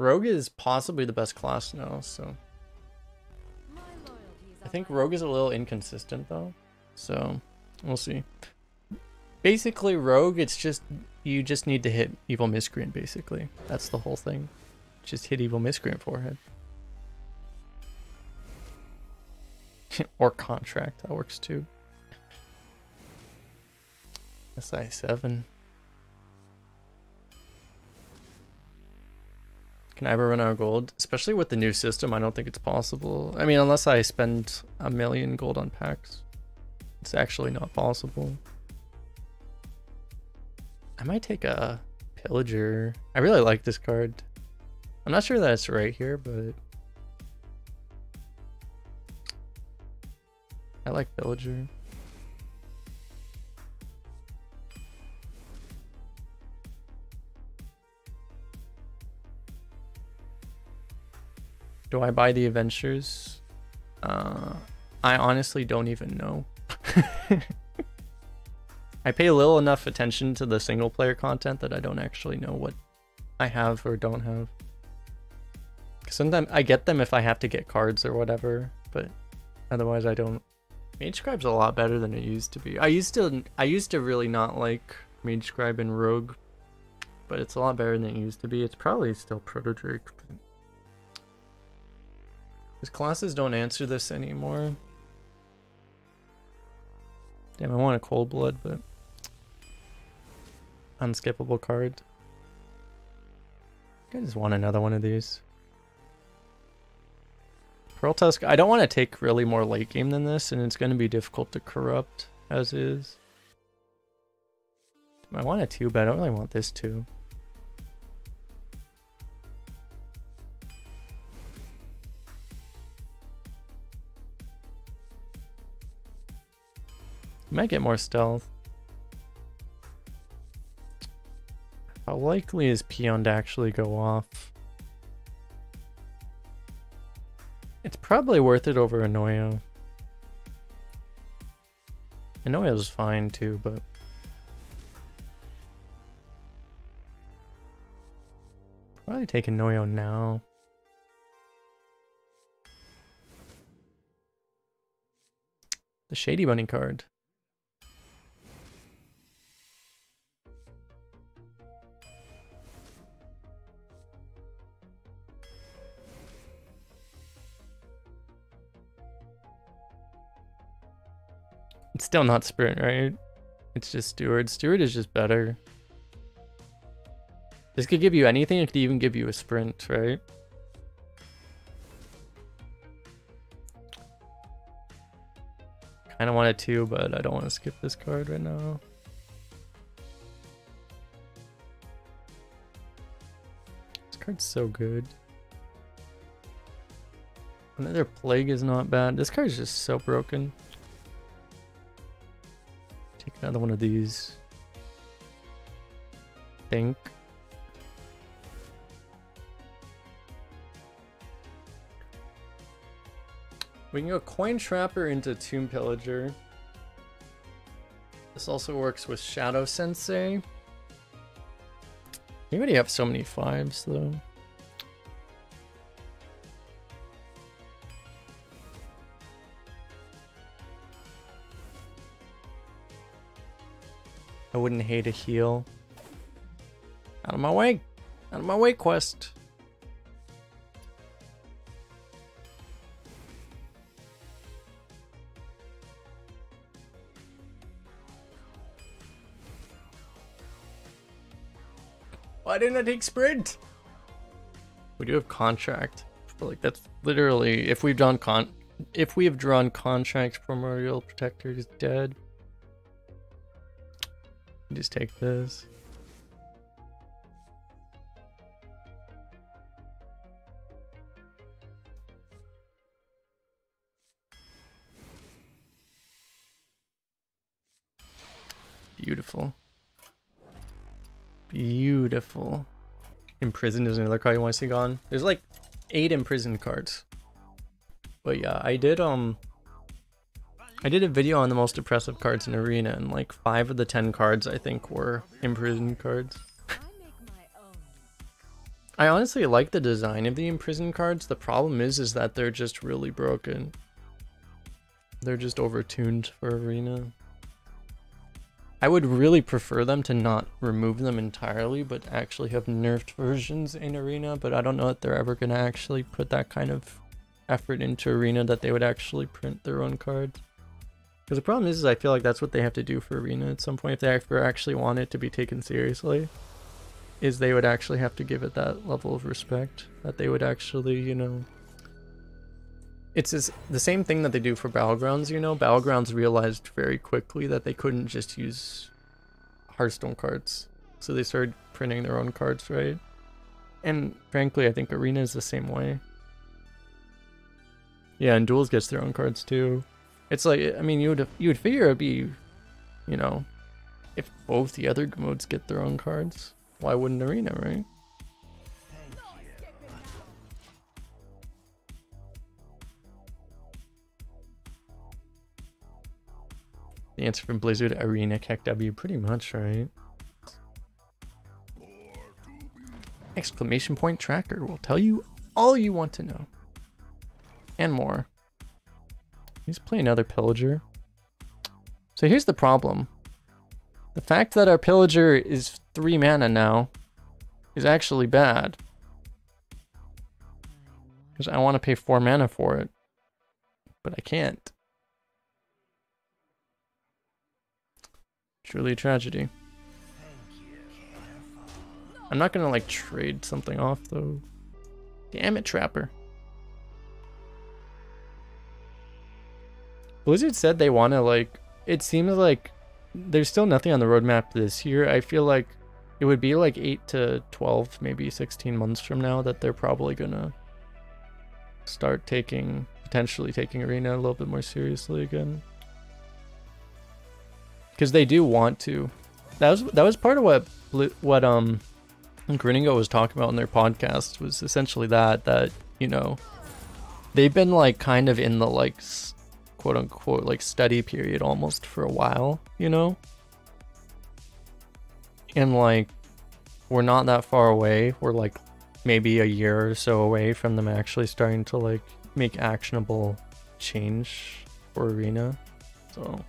Rogue is possibly the best class now, so I think Rogue is a little inconsistent though, so we'll see. Basically, Rogue, it's just you just need to hit Evil Miscreant. Basically, that's the whole thing. Just hit Evil Miscreant forehead. Or Contract, that works too. SI7. Can I ever run out of gold? Especially with the new system, I don't think it's possible. I mean, unless I spend 1,000,000 gold on packs. It's actually not possible. I might take a Pillager. I really like this card. I'm not sure that it's right here, but I like Pillager. Do I buy the Adventures? I honestly don't even know. I pay little enough attention to the single player content that I don't actually know what I have or don't have. Sometimes I get them if I have to get cards or whatever, but otherwise I don't. Mage Scribe's a lot better than it used to be. I used to really not like Mage Scribe and Rogue, but it's a lot better than it used to be. It's probably still Proto Drake. His classes don't answer this anymore. Damn, I want a Cold Blood, but unskippable card. I just want another one of these. Pearl Tusk, I don't want to take really more late game than this, and it's going to be difficult to corrupt as is. I want a 2, but I don't really want this 2. Might get more stealth. How likely is Peon to actually go off? It's probably worth it over Anoyo. Anoyo's fine too, but probably take Anoyo now. The Shady Bunny card. It's still not Sprint, right? It's just Steward. Steward is just better. This could give you anything. It could even give you a Sprint, right? Kind of wanted to, but I don't want to skip this card right now. This card's so good. Another Plague is not bad. This card's just so broken. Take another one of these. Think. We can go Coin Trapper into Tomb Pillager. This also works with Shadow Sensei. We already have so many 5s though. I wouldn't hate a heal. Out of my way! Out of my way, Quest! Why didn't I take Sprint? We do have Contract. But like that's literally if we've drawn Contract, Primordial Protector is dead. Just take this. Beautiful. Beautiful. Imprisoned is another card you want to see gone. There's like 8 imprisoned cards. But yeah, I did a video on the most oppressive cards in Arena, and like 5 of the 10 cards I think were imprisoned cards. I honestly like the design of the imprisoned cards. The problem is that they're just really broken. They're just overtuned for Arena. I would really prefer them to not remove them entirely, but actually have nerfed versions in Arena, but I don't know if they're ever going to actually put that kind of effort into Arena that they would actually print their own cards. Because the problem is I feel like that's what they have to do for Arena at some point if they ever actually want it to be taken seriously, is they would actually have to give it that level of respect, that they would actually, you know... It's the same thing that they do for Battlegrounds, you know? Battlegrounds realized very quickly that they couldn't just use Hearthstone cards. So they started printing their own cards, right? And frankly, I think Arena is the same way. Yeah, and Duels gets their own cards too. It's like, I mean, you would figure it'd be, you know, if both the other modes get their own cards, why wouldn't Arena, right? The answer from Blizzard, Arena, KEKW, pretty much, right? Exclamation point tracker will tell you all you want to know. And more. He's playing another Pillager. So here's the problem. The fact that our Pillager is 3 mana now is actually bad. Because I want to pay 4 mana for it. But I can't. Truly a tragedy. I'm not gonna like trade something off though. Damn it, Trapper. Blizzard said they want to like, it seems like there's still nothing on the roadmap this year. I feel like it would be like 8 to 12, maybe 16 months from now that they're probably gonna start potentially taking Arena a little bit more seriously again. Because they do want to. That was part of what Grinningo was talking about in their podcast, was essentially that, you know, they've been like kind of in the like quote unquote like study period almost for a while, you know? And like we're not that far away. We're like maybe a year or so away from them actually starting to like make actionable change for Arena. So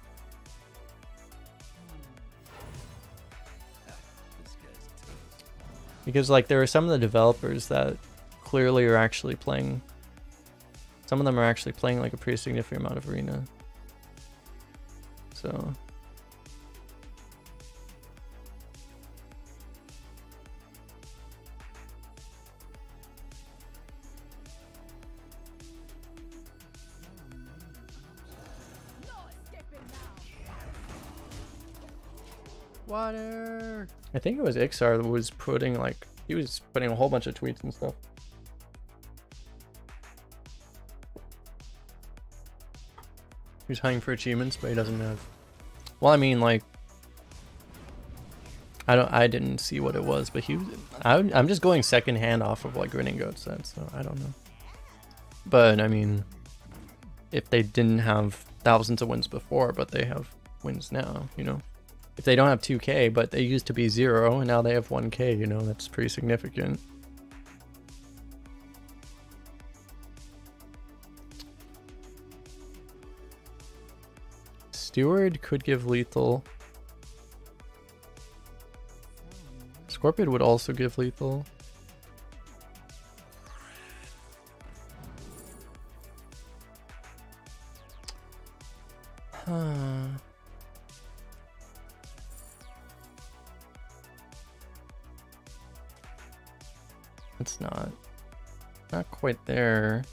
because like there are some of the developers that clearly are actually playing, some of them are actually playing like a pretty significant amount of Arena. So water. I think it was Ixar that was putting like, he was putting a whole bunch of tweets and stuff. He's hunting for achievements, but he doesn't have. Well, I mean, like, I didn't see what it was, but I'm just going second hand off of what Grinningo said, so I don't know. But I mean, if they didn't have thousands of wins before, but they have wins now, you know. If they don't have 2k, but they used to be 0, and now they have 1k, you know, that's pretty significant. Steward could give lethal. Scorpion would also give lethal. Huh. It's not quite there.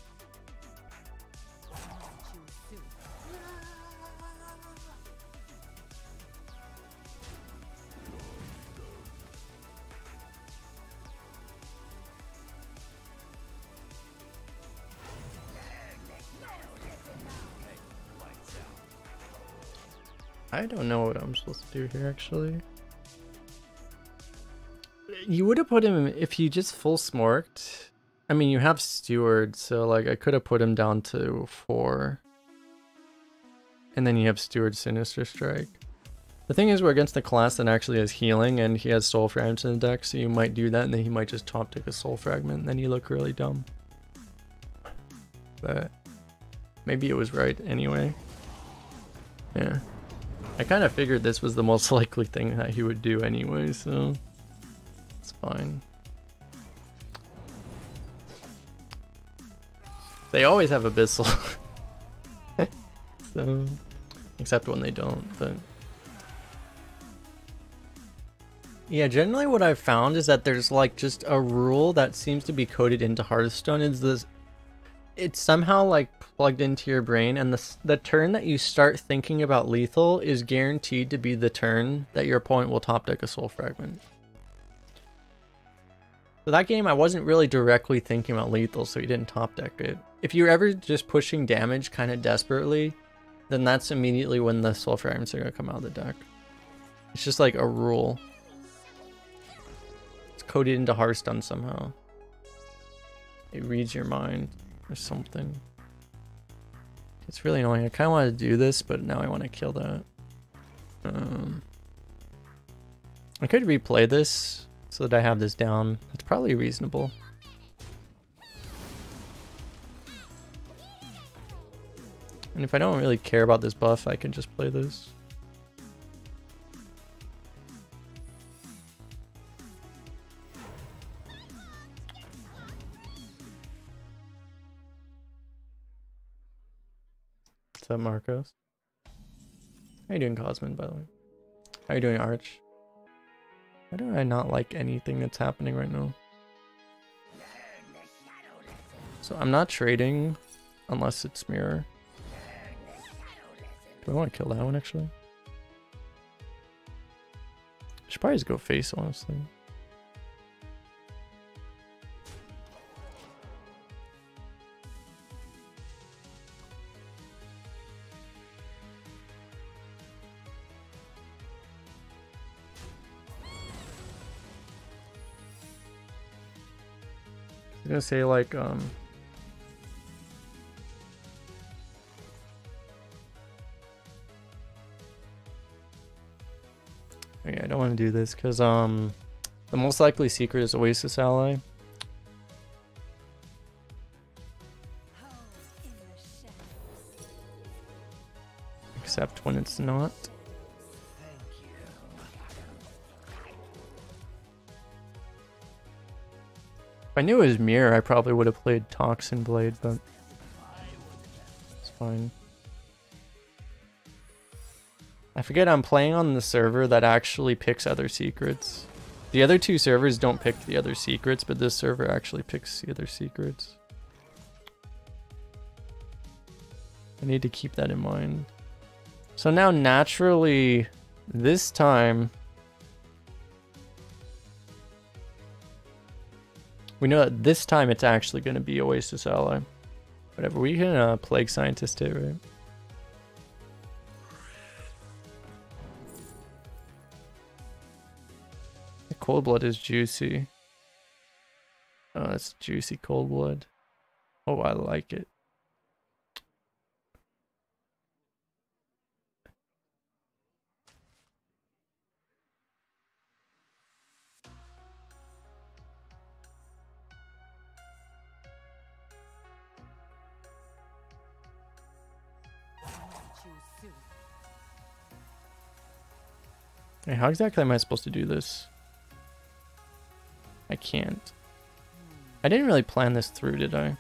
I don't know what I'm supposed to do here, actually. You would have put him, if he just full smorked. I mean, you have Steward, so like I could have put him down to 4. And then you have Steward Sinister Strike. The thing is, we're against the class that actually has healing, and he has soul fragments in the deck, so you might do that, and then he might just top deck a soul fragment, and then you look really dumb. But maybe it was right anyway. Yeah. I kind of figured this was the most likely thing that he would do anyway, so it's fine. They always have Abyssal. So, except when they don't, but... Yeah, generally what I've found is that there's like just a rule that seems to be coded into Hearthstone. Is this, it's somehow like plugged into your brain, and the turn that you start thinking about lethal is guaranteed to be the turn that your opponent will top deck a soul fragment. So that game I wasn't really directly thinking about lethal, so he didn't top deck it. If you're ever just pushing damage kind of desperately, then that's immediately when the soul fragments are going to come out of the deck. It's just like a rule. It's coded into Hearthstone somehow. It reads your mind or something. It's really annoying. I kind of want to do this, but now I want to kill that. I could replay this so that I have this down. It's probably reasonable. And if I don't really care about this buff, I can just play this. What's up, Marcos? How you doing, Cosmin, by the way? How you doing, Arch? Why do I not like anything that's happening right now? So I'm not trading unless it's mirror. Do I want to kill that one, actually? I should probably just go face, honestly. I was gonna say, like, okay, I don't want to do this because the most likely secret is Oasis Ally. Except when it's not. If I knew it was mirror, I probably would have played Toxin Blade, but it's fine. I forget I'm playing on the server that actually picks other secrets. The other two servers don't pick the other secrets, but this server actually picks the other secrets. I need to keep that in mind. So now naturally, this time, we know that this time it's actually going to be Oasis Ally. Whatever, we can Plague Scientist it, right? The Cold Blood is juicy. Oh, that's juicy Cold Blood. Oh, I like it. Hey, how exactly am I supposed to do this? I can't. I didn't really plan this through, did I?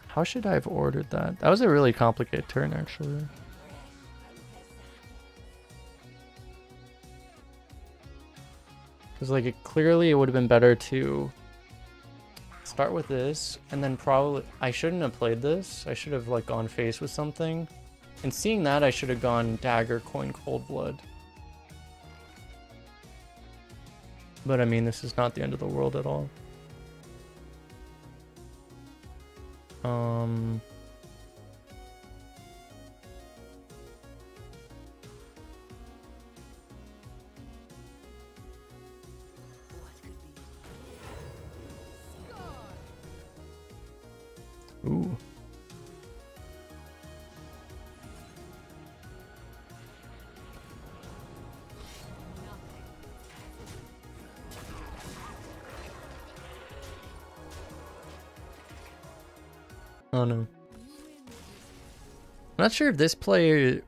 How should I have ordered that? That was a really complicated turn, actually. Because, like, clearly it would have been better to start with this, and then probably... I shouldn't have played this. I should have, like, gone face with something. And seeing that, I should have gone dagger, coin, cold blood. But, I mean, this is not the end of the world at all. Ooh. Oh no. I'm not sure if this player...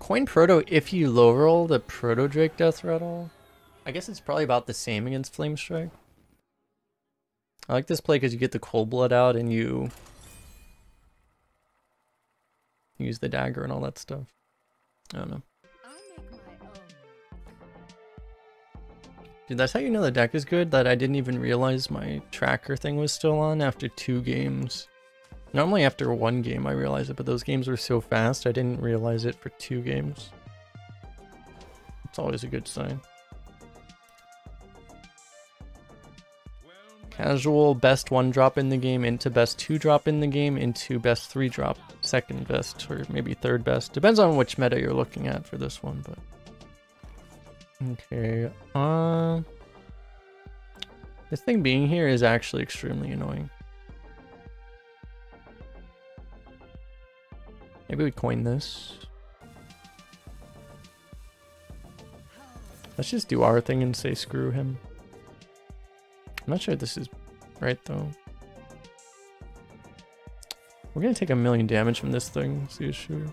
Coin Proto if you low roll the Proto Drake death rattle. I guess it's probably about the same against Flame Strike. I like this play because you get the Cold Blood out and you use the dagger and all that stuff. I don't know. Dude, that's how you know the deck is good, that I didn't even realize my tracker thing was still on after 2 games. Normally after 1 game I realize it, but those games were so fast I didn't realize it for 2 games. It's always a good sign. Casual best 1 drop in the game into best 2 drop in the game into best 3 drop, second best or maybe third best. Depends on which meta you're looking at for this one, but okay. This thing being here is actually extremely annoying. Maybe we coin this. Let's just do our thing and say screw him. I'm not sure this is right though. We're gonna take 1,000,000 damage from this thing. It's the issue.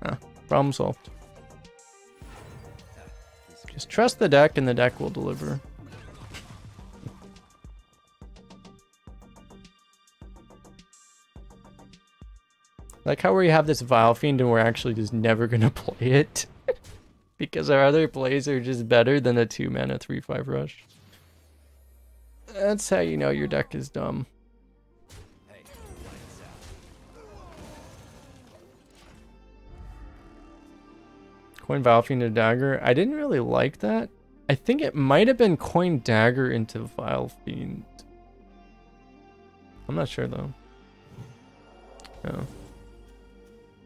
Ah, problem solved. Just trust the deck and the deck will deliver. Like how we have this Vile Fiend and we're actually just never gonna play it. Because our other plays are just better than a 2-mana 3/5 rush. That's how you know your deck is dumb. Coin Vile Fiend to Dagger. I didn't really like that. I think it might have been Coin Dagger into Vile Fiend. I'm not sure though. Oh.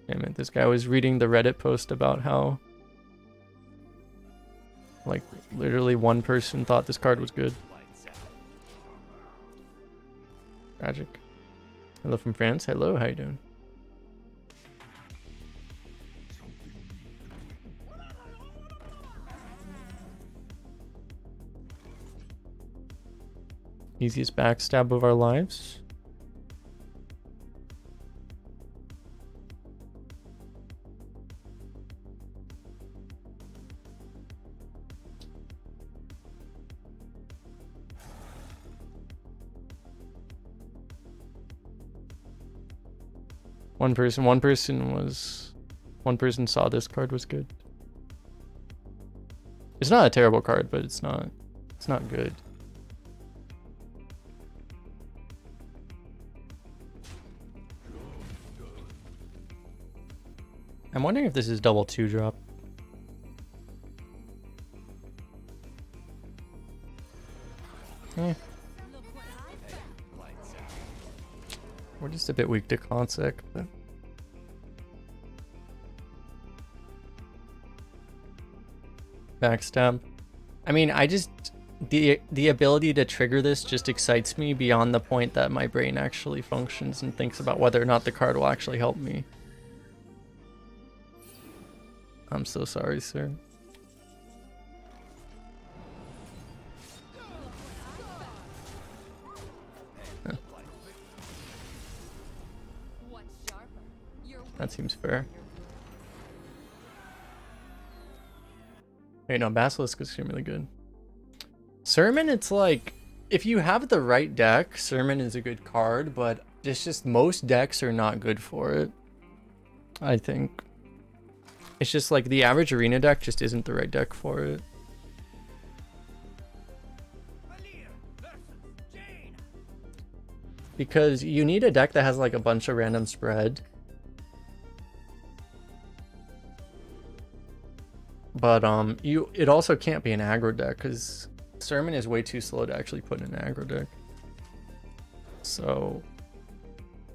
Damn it, this guy was reading the Reddit post about how like literally 1 person thought this card was good. Tragic. Hello from France. Hello, how you doing? Easiest backstab of our lives. One person saw this card was good. It's not a terrible card, but it's not good. I'm wondering if this is double 2 drop. Eh. We're just a bit weak to Consec, but backstab. I mean, the ability to trigger this just excites me beyond the point that my brain actually functions and thinks about whether or not the card will actually help me. I'm so sorry, sir. That seems fair. Wait, no, Basilisk is really good. Sermon, it's like, if you have the right deck, Sermon is a good card, but it's just most decks are not good for it, I think. It's just like the average arena deck just isn't the right deck for it. Because you need a deck that has like a bunch of random spread. But it also can't be an aggro deck because Sermon is way too slow to actually put in an aggro deck. So,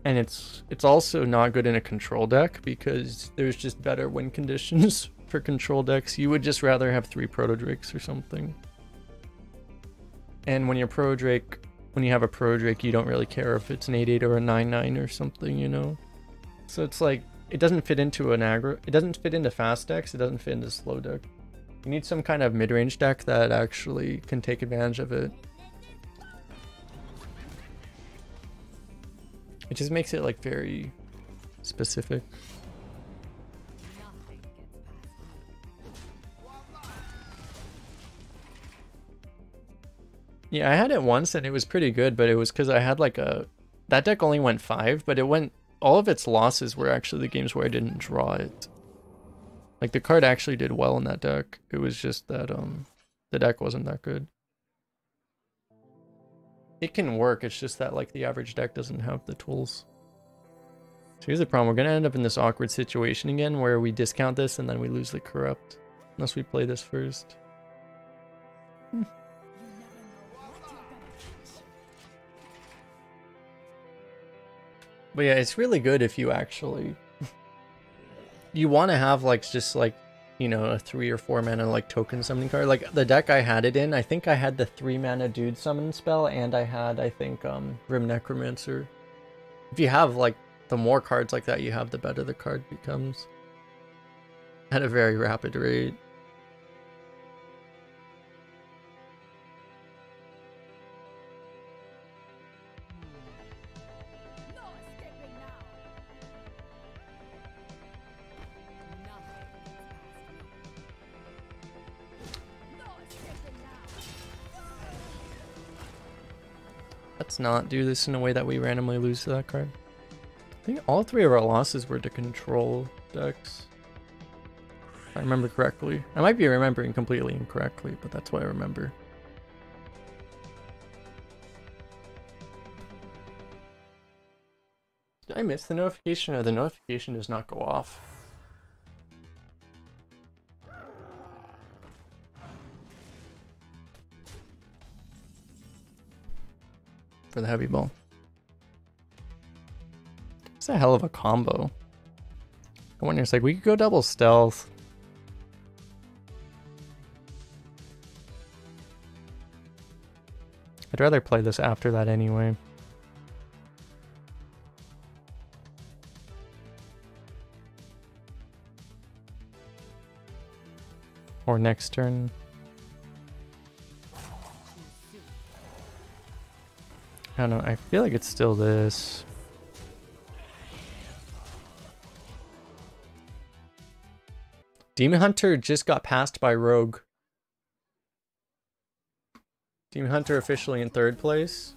and it's also not good in a control deck because there's just better win conditions for control decks. You would just rather have 3 Proto Drakes or something. And when your Proto Drake when you have a Pro Drake, you don't really care if it's an 8/8 or a 9/9 or something, you know? So it's like, it doesn't fit into an aggro, it doesn't fit into fast decks, it doesn't fit into slow deck. You need some kind of mid-range deck that actually can take advantage of it. It just makes it like very specific. Yeah, I had it once and it was pretty good, but it was because I had like a... That deck only went 5, but it went... All of its losses were actually the games where I didn't draw it. Like, the card actually did well in that deck. It was just that, the deck wasn't that good. It can work, it's just that, like, the average deck doesn't have the tools. So here's the problem, we're gonna end up in this awkward situation again where we discount this and then we lose the corrupt. Unless we play this first. But yeah, it's really good if you actually... you want to have, like, just, like, you know, a 3 or 4 mana, like, token summoning card. Like, the deck I had it in, I think I had the 3 mana dude summon spell, and I had, I think, Grim Necromancer. If you have, like, the more cards like that you have, the better the card becomes. At a very rapid rate. Let's not do this in a way that we randomly lose to that card. I think all 3 of our losses were to control decks. If I remember correctly. I might be remembering completely incorrectly, but that's what I remember. Did I miss the notification, or the notification does not go off? For the heavy ball. It's a hell of a combo. I wonder, it's like, we could go double stealth. I'd rather play this after that anyway. Or next turn. I don't know, I feel like it's still this. Demon Hunter just got passed by Rogue. Demon Hunter officially in 3rd place.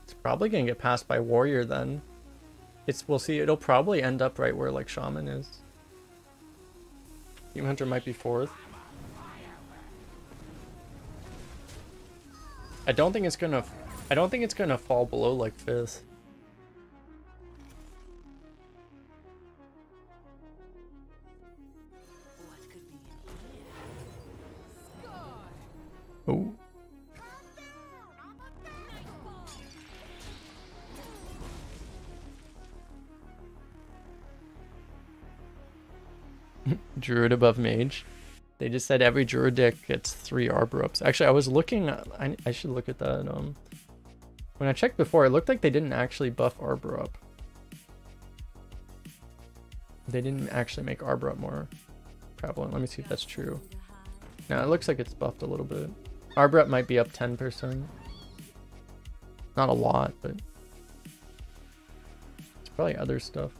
It's probably gonna get passed by Warrior then. We'll see, it'll probably end up right where like Shaman is. Demon Hunter might be 4th. I don't think it's gonna fall below like 5th. Oh. Druid above Mage. They just said every Druid deck gets 3 Arbor ups. Actually, I was looking, I should look at that. When I checked before, it looked like they didn't actually buff Arbor up. They didn't actually make Arbor up more prevalent. Let me see if that's true. No, it looks like it's buffed a little bit. Arbor up might be up 10%. Not a lot, but it's probably other stuff.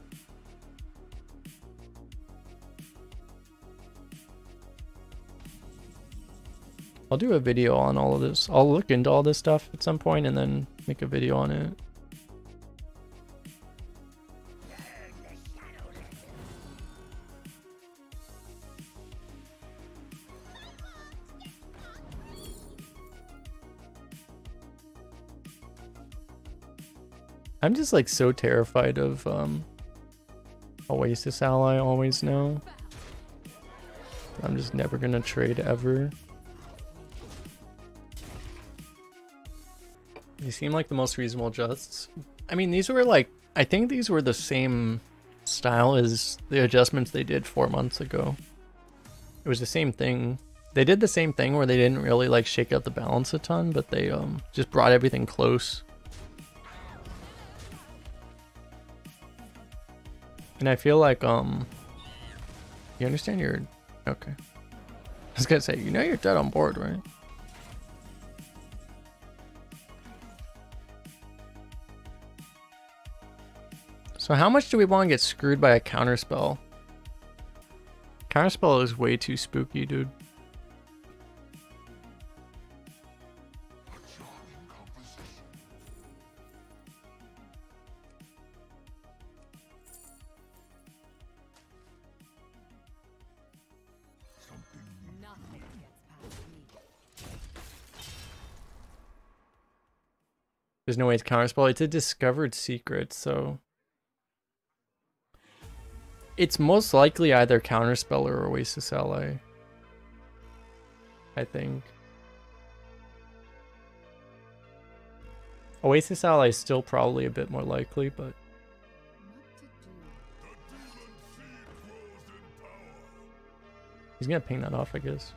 I'll do a video on all of this. I'll look into all this stuff at some point and then make a video on it. I'm just like so terrified of Oasis Ally always know. I'm just never gonna trade ever. They seem like the most reasonable adjusts. I mean, these were like, I think these were the same style as the adjustments they did 4 months ago. It was the same thing. They did the same thing where they didn't really like shake up the balance a ton, but they just brought everything close. And I feel like you understand you're okay. I was gonna say, you know you're dead on board, right? So how much do we want to get screwed by a counterspell? Counterspell is way too spooky, dude. There's no way it's counterspell. It's a discovered secret, so it's most likely either counterspell or Oasis Ally, I think. Oasis Ally is still probably a bit more likely, but he's gonna ping that off, I guess.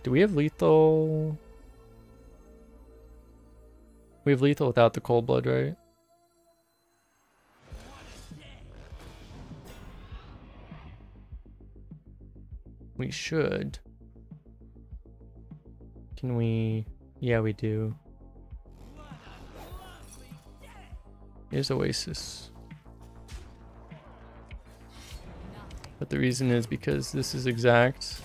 Do we have lethal? We have lethal without the cold blood, right? We should. Can we? Yeah, we do. Here's Oasis. But the reason is because this is exact.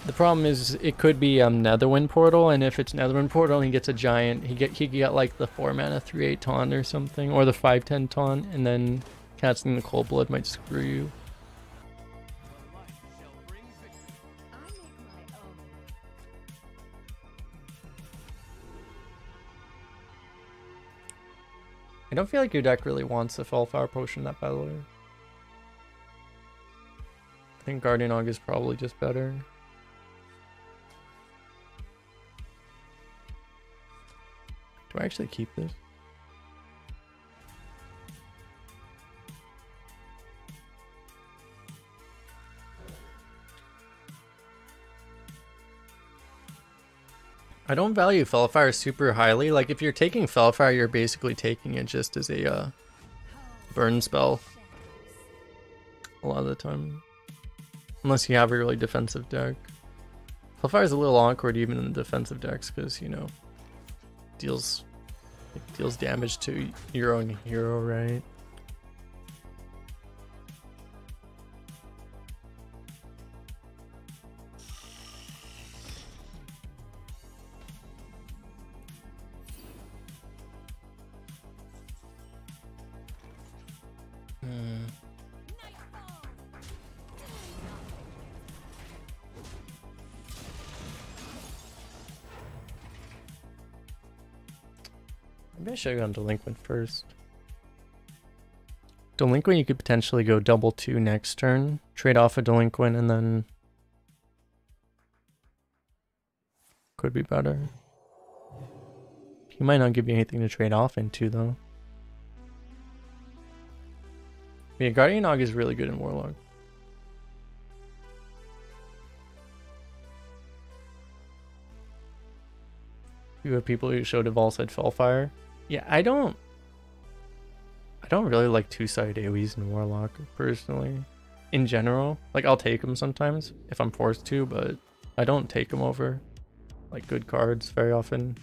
The problem is it could be Netherwind Portal, and if it's Netherwind Portal, he gets a giant. He get like the 4 mana 3/8 taunt or something, or the 5/10 taunt, and then casting the cold blood might screw you. I don't feel like your deck really wants a Fellfire Potion that badly. I think Guardian Aug is probably just better. Do I actually keep this? I don't value Fellfire super highly. Like, if you're taking Fellfire, you're basically taking it just as a burn spell a lot of the time. Unless you have a really defensive deck. Fellfire is a little awkward even in the defensive decks because, you know, deals damage to your own hero, right? Maybe I should have gone Delinquent first. Delinquent, you could potentially go double 2 next turn, trade off a Delinquent, and then could be better. He might not give you anything to trade off into, though. Yeah, Guardian Aug is really good in Warlock. You have people who showed Evolve said Fellfire. Yeah, I don't really like two-sided AoEs in Warlock, personally. In general. Like, I'll take them sometimes, if I'm forced to, but I don't take them over, like, good cards very often.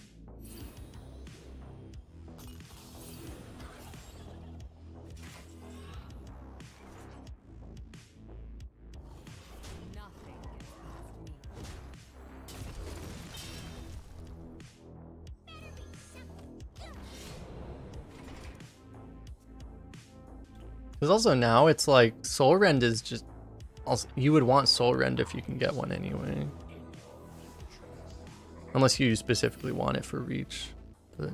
Because also now it's like Soul Rend is just also, you would want Soul Rend if you can get one anyway, unless you specifically want it for reach. But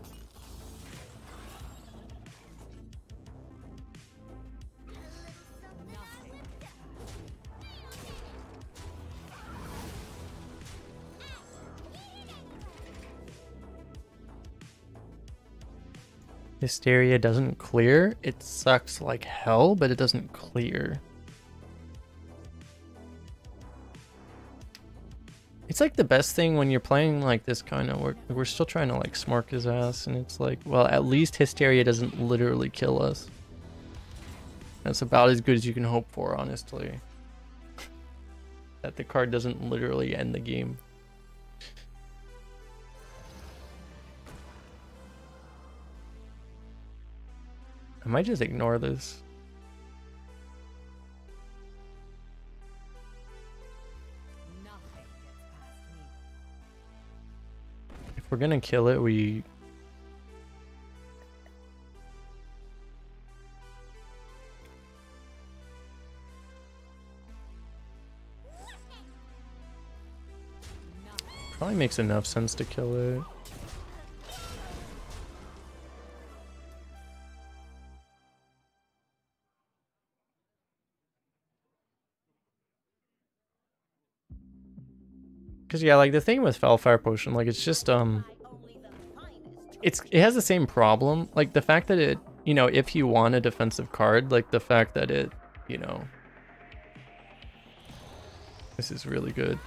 Hysteria doesn't clear. It sucks like hell, but it doesn't clear. It's like the best thing when you're playing like this kind of work. We're still trying to like smork his ass, and it's like, well, at least Hysteria doesn't literally kill us. That's about as good as you can hope for, honestly. That the card doesn't literally end the game. I might just ignore this. If we're gonna kill it, we... Probably makes enough sense to kill it. Cause yeah, like the thing with Fellfire Potion, like it's just it has the same problem. Like the fact that it, you know, if you want a defensive card, like the fact that it, you know, this is really good.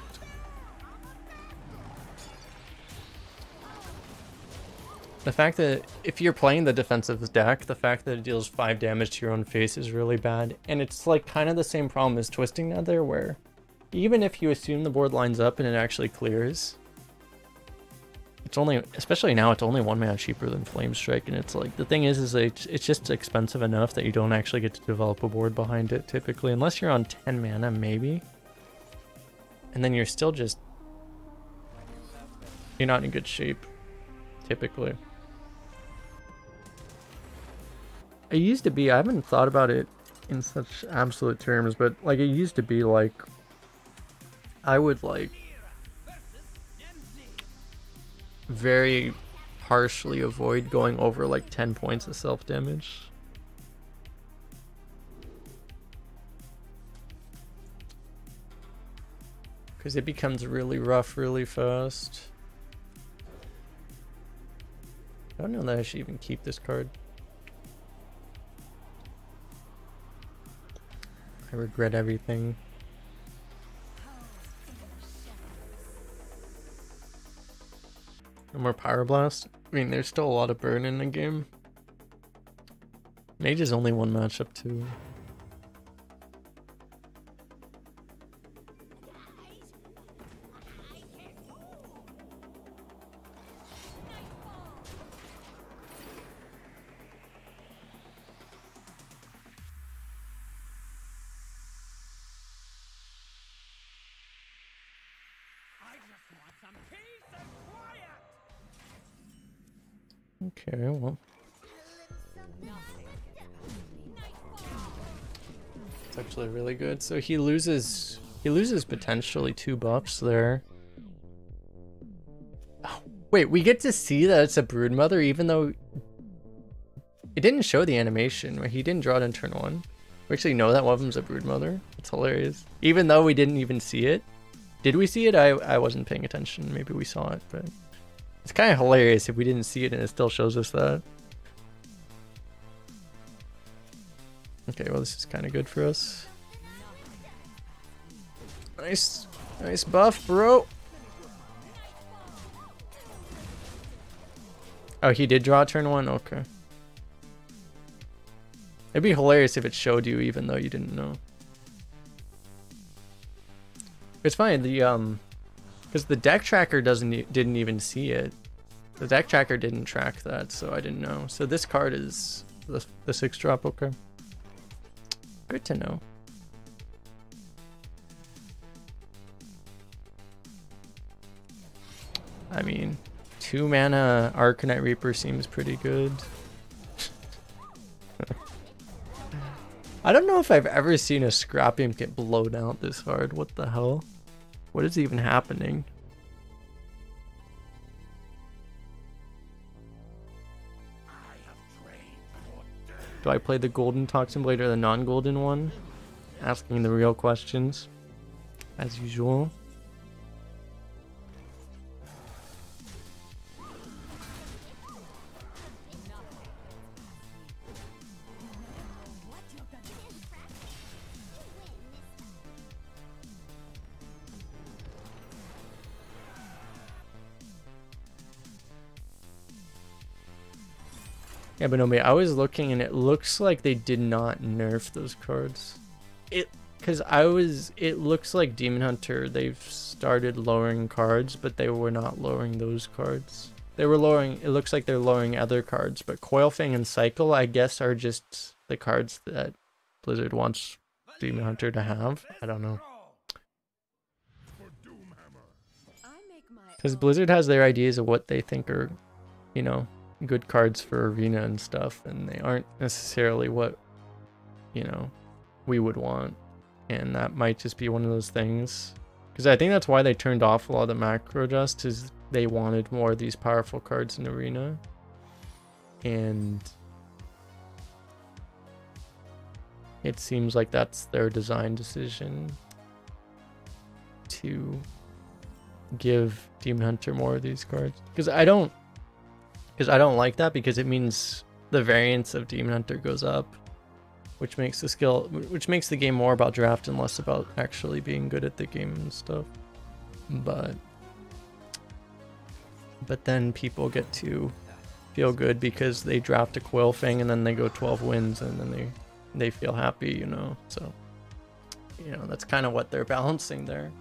The fact that if you're playing the defensive deck, the fact that it deals 5 damage to your own face is really bad. And it's like kind of the same problem as Twisting Nether, where even if you assume the board lines up and it actually clears, it's only, especially now, it's only 1 mana cheaper than Flame Strike. And it's like, the thing is it's just expensive enough that you don't actually get to develop a board behind it typically, unless you're on 10 mana maybe. And then you're still just, you're not in good shape, typically. It used to be, I haven't thought about it in such absolute terms, but like it used to be like, I would like very harshly avoid going over like 10 points of self-damage. Because it becomes really rough really fast. I don't know that I should even keep this card. I regret everything. No more Pyroblast? I mean, there's still a lot of burn in the game. Mage is only 1 matchup too. Okay, well. It's actually really good. So he loses potentially 2 buffs there. Oh, wait, we get to see that it's a Broodmother even though it didn't show the animation, right? He didn't draw it in turn 1. We actually know that one of them's a Broodmother. It's hilarious. Even though we didn't even see it. Did we see it? I wasn't paying attention. Maybe we saw it, but it's kind of hilarious if we didn't see it and it still shows us that. Okay, well this is kind of good for us. Nice buff, bro. Oh, he did draw turn 1? Okay. It'd be hilarious if it showed you even though you didn't know. It's fine, because the deck tracker didn't even see it. The deck tracker didn't track that, so I didn't know. So this card is the 6-drop, okay. Good to know. I mean, 2 mana Arcanite Reaper seems pretty good. I don't know if I've ever seen a Scrap Imp get blown out this hard. What the hell? What is even happening? Do I play the golden Toxin Blade or the non-golden one? Asking the real questions, as usual. Yeah, but no, I was looking and it looks like they did not nerf those cards. It looks like Demon Hunter, they've started lowering cards, but they were not lowering those cards. They were lowering, it looks like they're lowering other cards, but Coilfang and Cycle, I guess, are just the cards that Blizzard wants Demon Hunter to have. I don't know. Because Blizzard has their ideas of what they think are, you know, good cards for Arena and stuff, and they aren't necessarily what, you know, we would want. And that might just be one of those things. Because I think that's why they turned off a lot of the macro dust, is they wanted more of these powerful cards in Arena. And it seems like that's their design decision to give Demon Hunter more of these cards. Because I don't like that, because it means the variance of Demon Hunter goes up, which makes the game more about draft and less about actually being good at the game and stuff. But then people get to feel good because they draft a Coilfang and then they go 12 wins and then they feel happy, you know. So, you know, that's kind of what they're balancing there.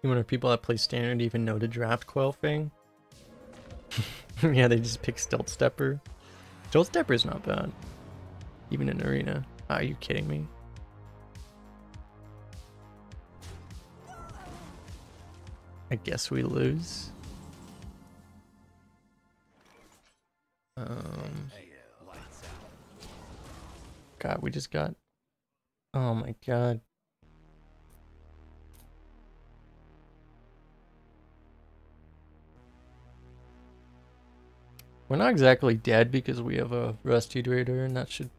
You wonder if people that play Standard even know to draft Coilfang? Yeah, they just pick Stealth Stepper. Stealth Stepper is not bad. Even in Arena. Are you kidding me? I guess we lose. God, we just got... Oh my god. We're not exactly dead because we have a Rusty Raider, and that should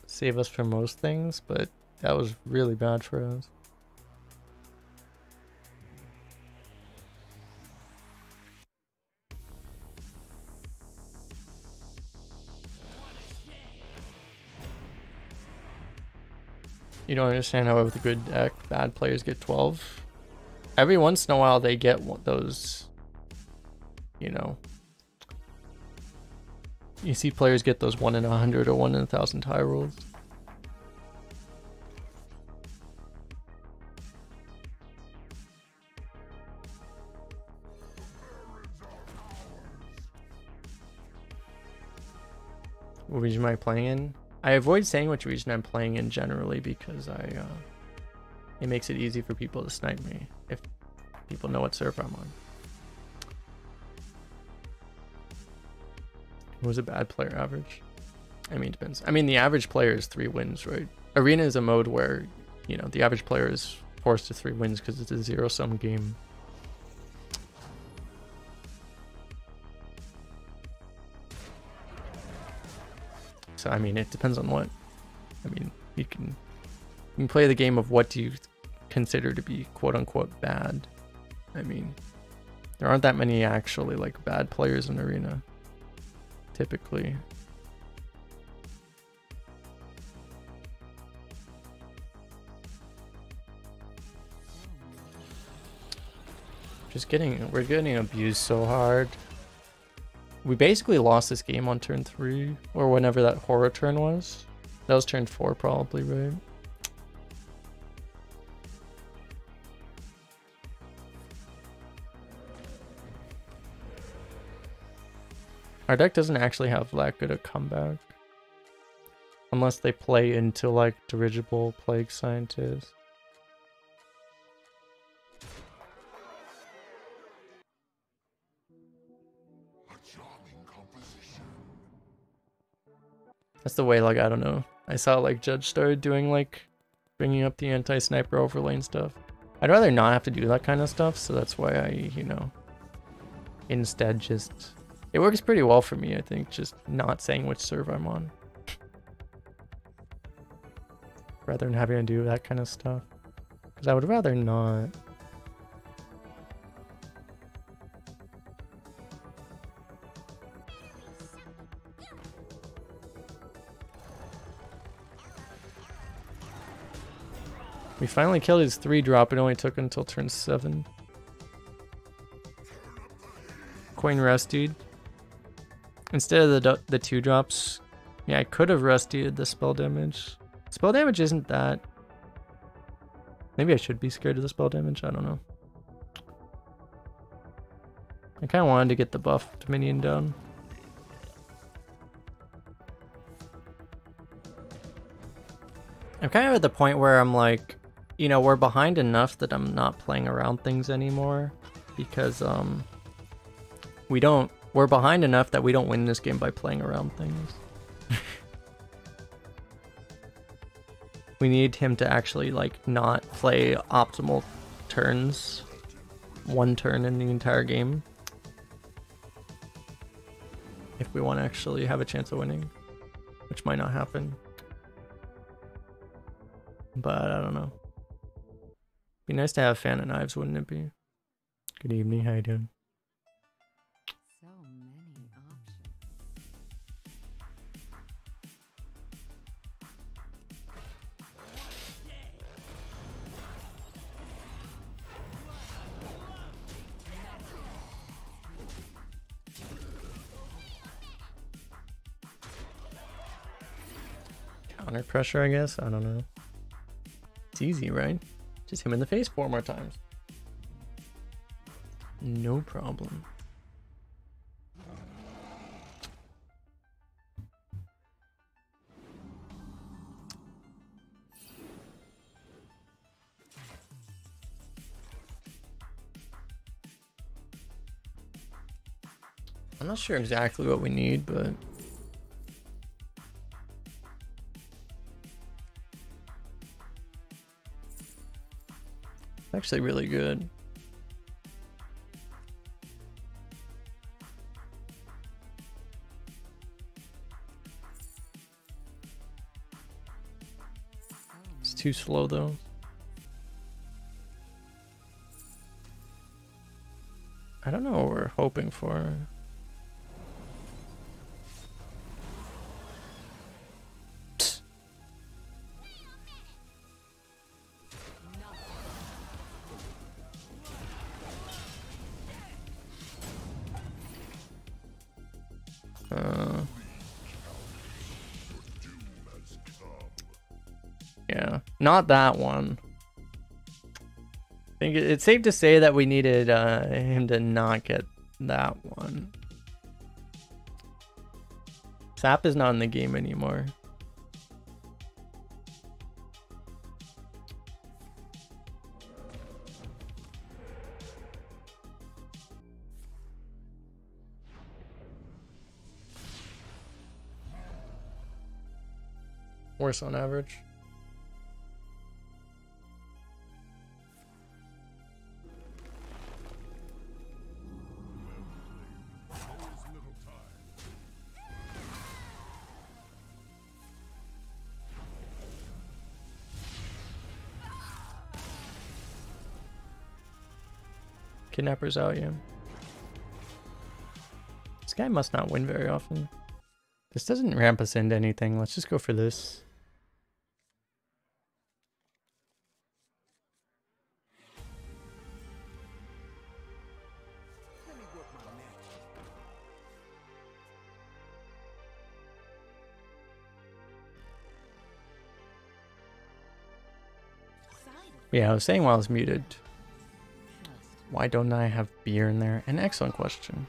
save us from most things, but that was really bad for us. You don't understand how with a good deck, bad players get 12. Every once in a while they get those, you know, you see players get those 1 in 100 or 1 in 1,000 tie rolls. What region am I playing in? I avoid saying which region I'm playing in generally because it makes it easy for people to snipe me if people know what server I'm on. What was a bad player average? I mean, it depends. I mean, the average player is 3 wins, right? Arena is a mode where, you know, the average player is forced to 3 wins because it's a zero-sum game. So, I mean, it depends on what. I mean, you can play the game of what do you consider to be quote-unquote bad. I mean, there aren't that many actually, like, bad players in Arena. Typically. We're getting abused so hard. We basically lost this game on turn 3, or whenever that horror turn was. That was turn 4 probably, right? Our deck doesn't actually have that good a comeback. Unless they play into like Dirigible Plague Scientist. That's the way, like, I don't know. I saw like Judge started doing like bringing up the anti-sniper overlay and stuff. I'd rather not have to do that kind of stuff, so that's why I, you know, instead just... It works pretty well for me, I think, just not saying which server I'm on. Rather than having to do that kind of stuff. Because I would rather not. We finally killed his 3-drop. It only took until turn 7. Coin Rustied. Instead of the 2-drops. Yeah, I could have Rustied the spell damage. Spell damage isn't that... Maybe I should be scared of the spell damage. I don't know. I kind of wanted to get the buffed minion down. I'm kind of at the point where I'm like, you know, we're behind enough that I'm not playing around things anymore. Because, we're behind enough that we don't win this game by playing around things. We need him to actually, like, not play optimal turns. 1 turn in the entire game. If we want to actually have a chance of winning. Which might not happen. But, I don't know. Be nice to have Fan of Knives, wouldn't it be? Good evening, how you doing? So many options. Counter pressure, I guess? I don't know. It's easy, right? Just him in the face 4 more times. No problem. I'm not sure exactly what we need, but... actually really good. It's too slow though. I don't know what we're hoping for. Yeah, not that one. I think it's safe to say that we needed him to not get that one. Sap is not in the game anymore. Worse on average. Kidnapper's out, yeah. This guy must not win very often. This doesn't ramp us into anything. Let's just go for this. Yeah, I was saying while I was muted. Why don't I have beer in there? An excellent question.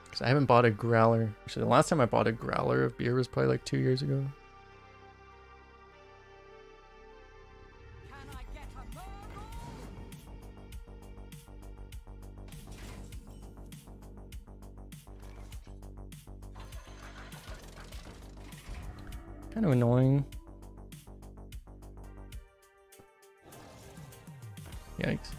Because I haven't bought a growler. Actually, the last time I bought a growler of beer was probably like 2 years ago. Kind of annoying. Yikes.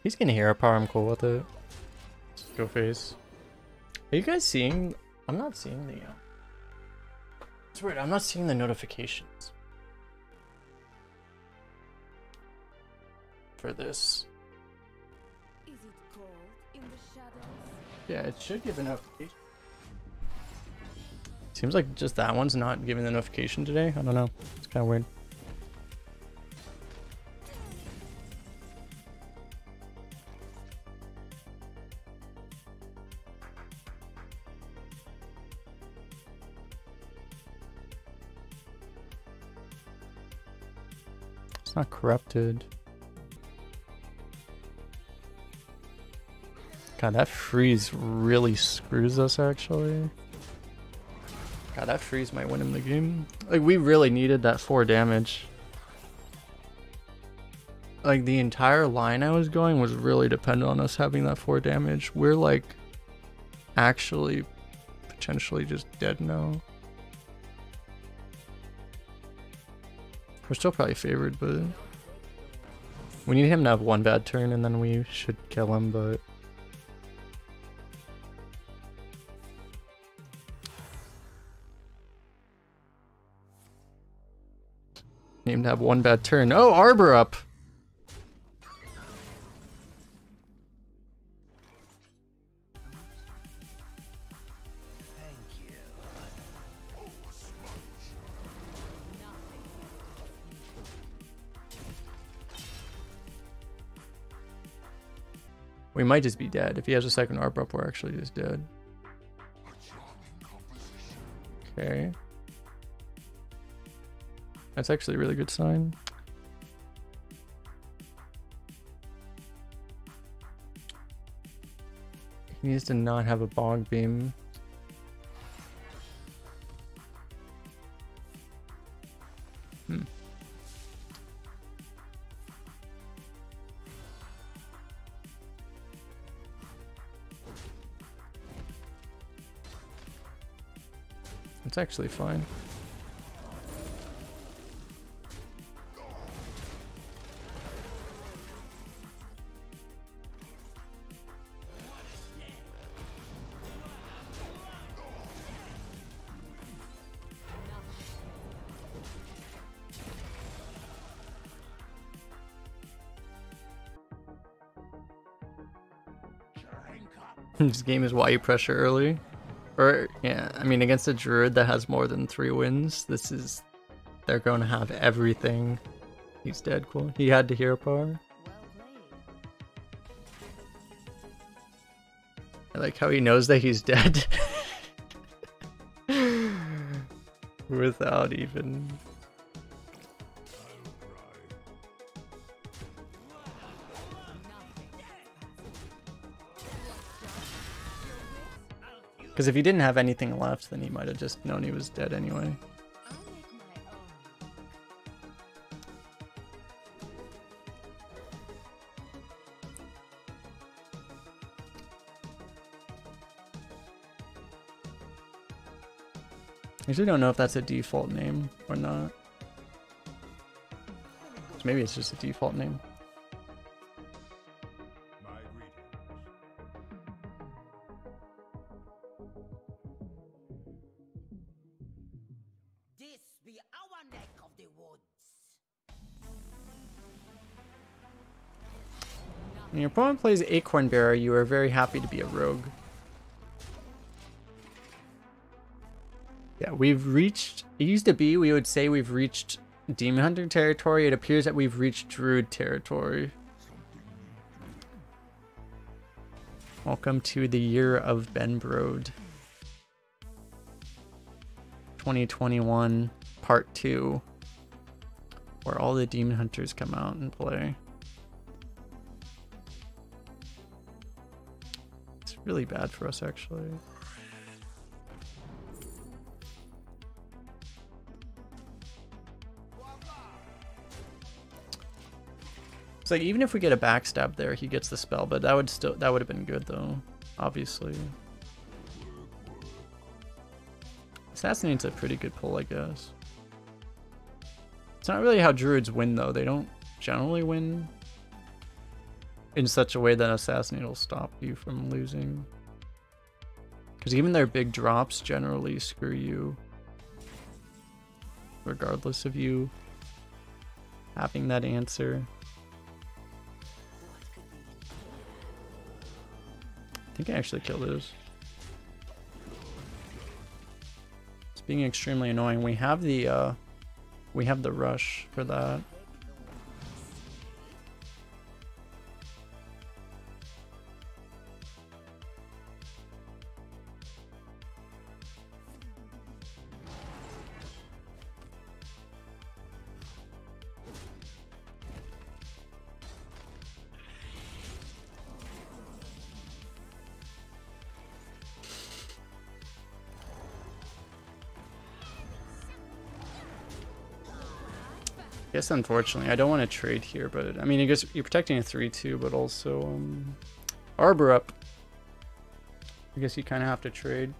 He's gonna hero power, I'm cool with it. Let's go face. Are you guys seeing? I'm not seeing the it's weird, I'm not seeing the notifications for this. Is it cold in the shadows? Yeah, it should give a notification. Seems like just that one's not giving the notification today. I don't know. It's kind of weird. It's not corrupted. God, that freeze really screws us, actually. God, that freeze might win him the game. Like, we really needed that 4 damage. Like, the entire line I was going was really dependent on us having that 4 damage. We're, like, actually potentially just dead now. We're still probably favored, but we need him to have 1 bad turn and then we should kill him, but need him to have 1 bad turn. Oh, Arbor up! We might just be dead. If he has a second Arbor up, we're actually just dead. Okay. That's actually a really good sign. He needs to not have a bog beam. It's actually fine. This game is why you pressure early. Or, yeah, I mean, against a druid that has more than 3 wins, this is... They're going to have everything. He's dead, cool. He had to hero power. I like how he knows that he's dead. Without even... Because if he didn't have anything left, then he might have just known he was dead anyway. I actually don't know if that's a default name or not. So maybe it's just a default name. When your opponent plays Acorn Bearer, you are very happy to be a rogue. Yeah, we've reached... It used to be, we would say we've reached Demon Hunter territory. It appears that we've reached Druid territory. Welcome to the year of Benbrode. 2021, Part 2. Where all the Demon Hunters come out and play. It's really bad for us, actually. It's like, even if we get a backstab there, he gets the spell, but that would have been good though, obviously. Assassinate's a pretty good pull, I guess. It's not really how druids win though. They don't generally win in such a way that Assassinate will stop you from losing. Because even their big drops generally screw you, regardless of you having that answer. I think I actually killed this. It's being extremely annoying. We have the rush for that. I guess unfortunately I don't want to trade here, but I mean I guess you're protecting a 3-2, but also Arbor up. I guess you kind of have to trade.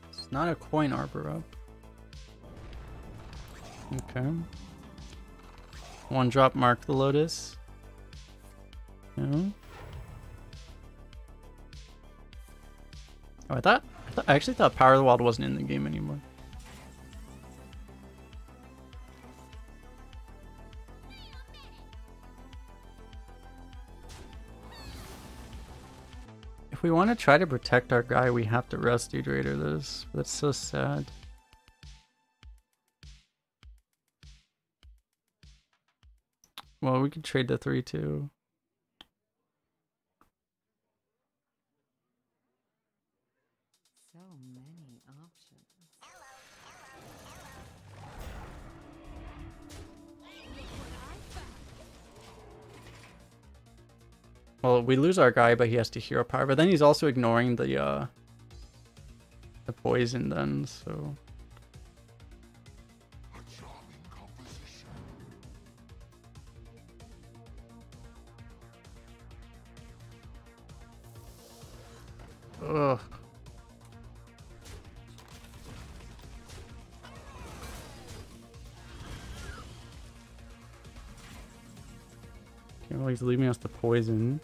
It's not a coin Arbor up. Okay. One drop Mark the Lotus. No. Oh, I actually thought Power of the Wild wasn't in the game anymore. If we want to try to protect our guy, we have to Rusty Raider this. That's so sad. Well, we could trade the 3-2. So many options. Well, we lose our guy, but he has to hero power. But then he's also ignoring the poison then, so... Ugh. Okay, well, he's leaving us the poison.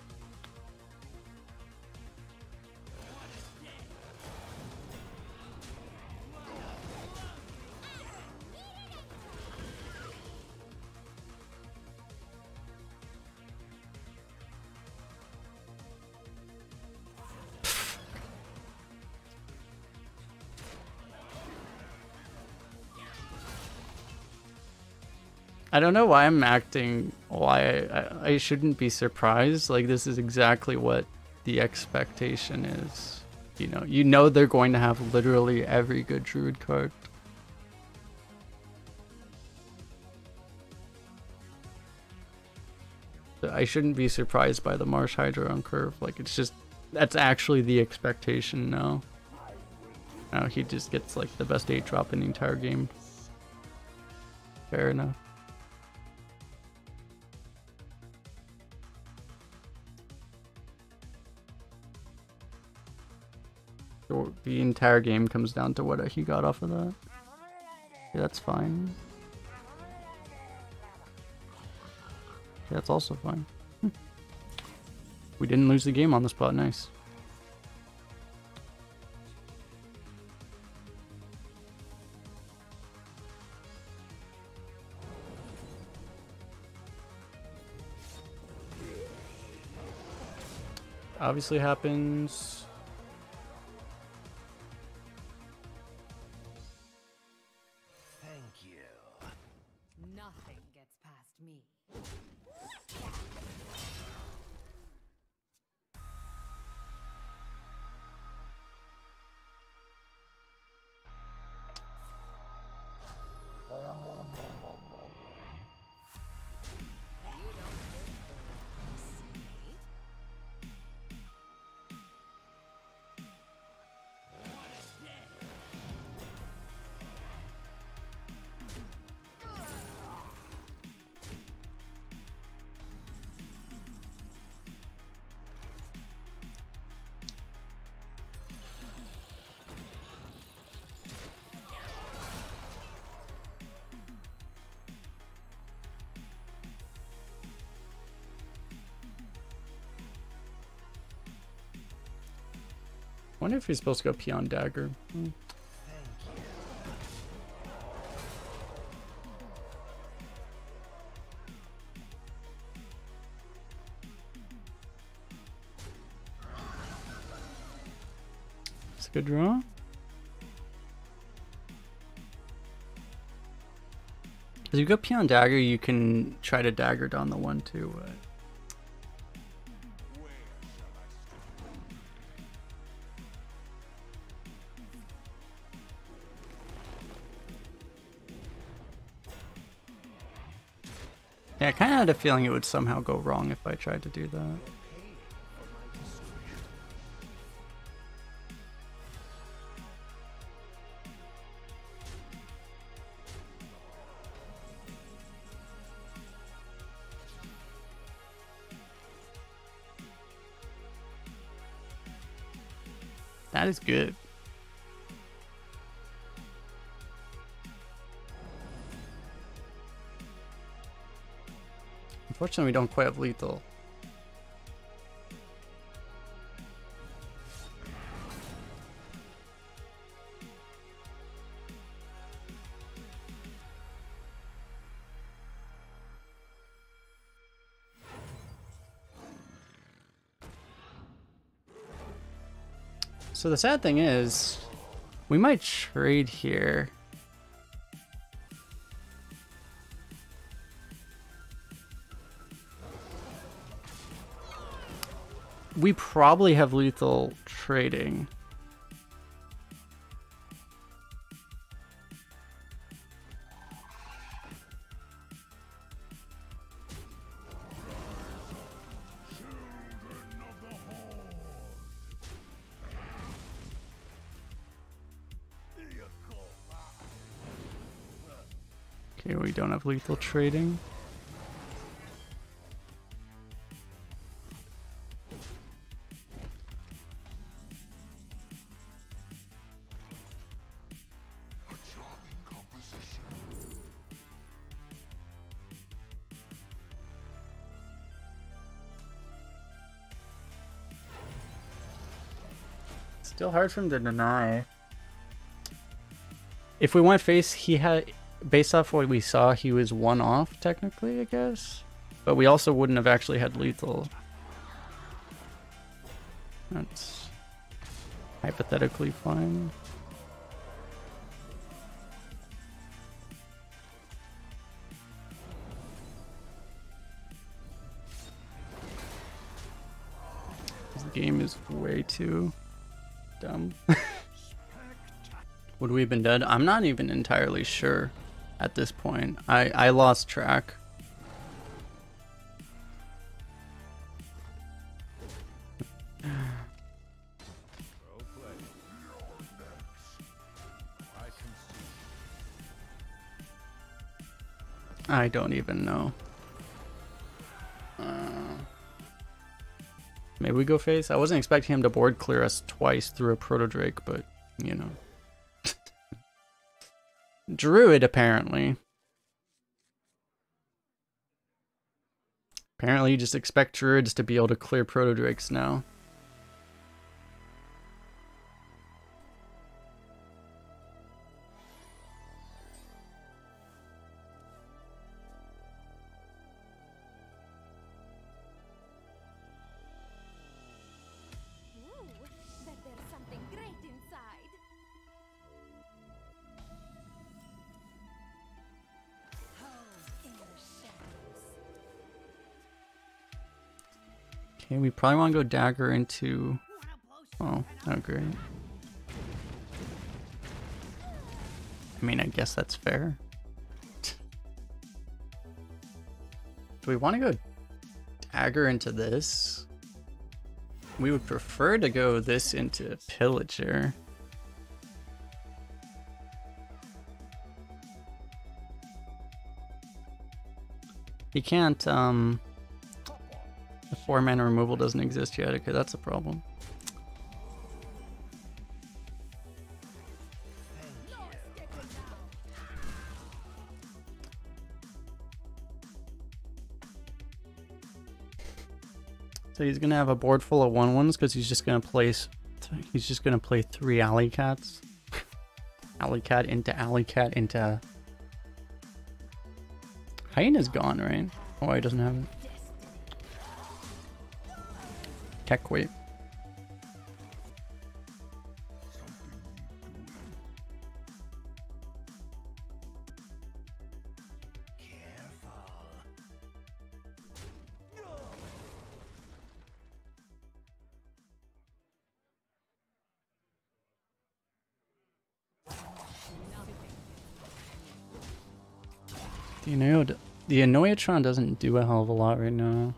I don't know why I'm acting why I shouldn't be surprised. Like, this is exactly what the expectation is. You know they're going to have literally every good druid card. I shouldn't be surprised by the Marsh Hydra on curve. Like, it's just, that's actually the expectation now. Now he just gets like the best 8 drop in the entire game. Fair enough. The entire game comes down to what he got off of that. Yeah, that's fine. Yeah, that's also fine. We didn't lose the game on the spot. Nice. Obviously happens. Nothing gets past me. wonder if he's supposed to go Peon Dagger. It's a good draw. If you go Peon Dagger, you can try to dagger down the 1/2. Yeah, I kind of had a feeling it would somehow go wrong if I tried to do that. That is good. Unfortunately, we don't quite have lethal. So the sad thing is, we might trade here. We probably have lethal trading. Okay, we don't have lethal trading. Still hard for him to deny. If we went face, he had, based off what we saw, he was one off technically, I guess. But we also wouldn't have actually had lethal. That's hypothetically fine. This game is way too dumb. Would we have been dead? I'm not even entirely sure at this point. I lost track. I don't even know. Maybe we go face? I wasn't expecting him to board clear us twice through a Proto Drake, but you know. Druid, apparently. Apparently you just expect Druids to be able to clear Proto Drakes now. Okay, we probably want to go dagger into... Oh, great. I mean, I guess that's fair. Do we want to go dagger into this? We would prefer to go this into Pillager. He can't, the 4-mana removal doesn't exist yet. Okay, that's a problem. So he's gonna have a board full of 1/1s because he's just gonna place He's just gonna play 3 alley cats. Alley cat into alley cat into. Hyena's gone, right? Oh, he doesn't have it. Tech weight. The Annoyatron doesn't do a hell of a lot right now.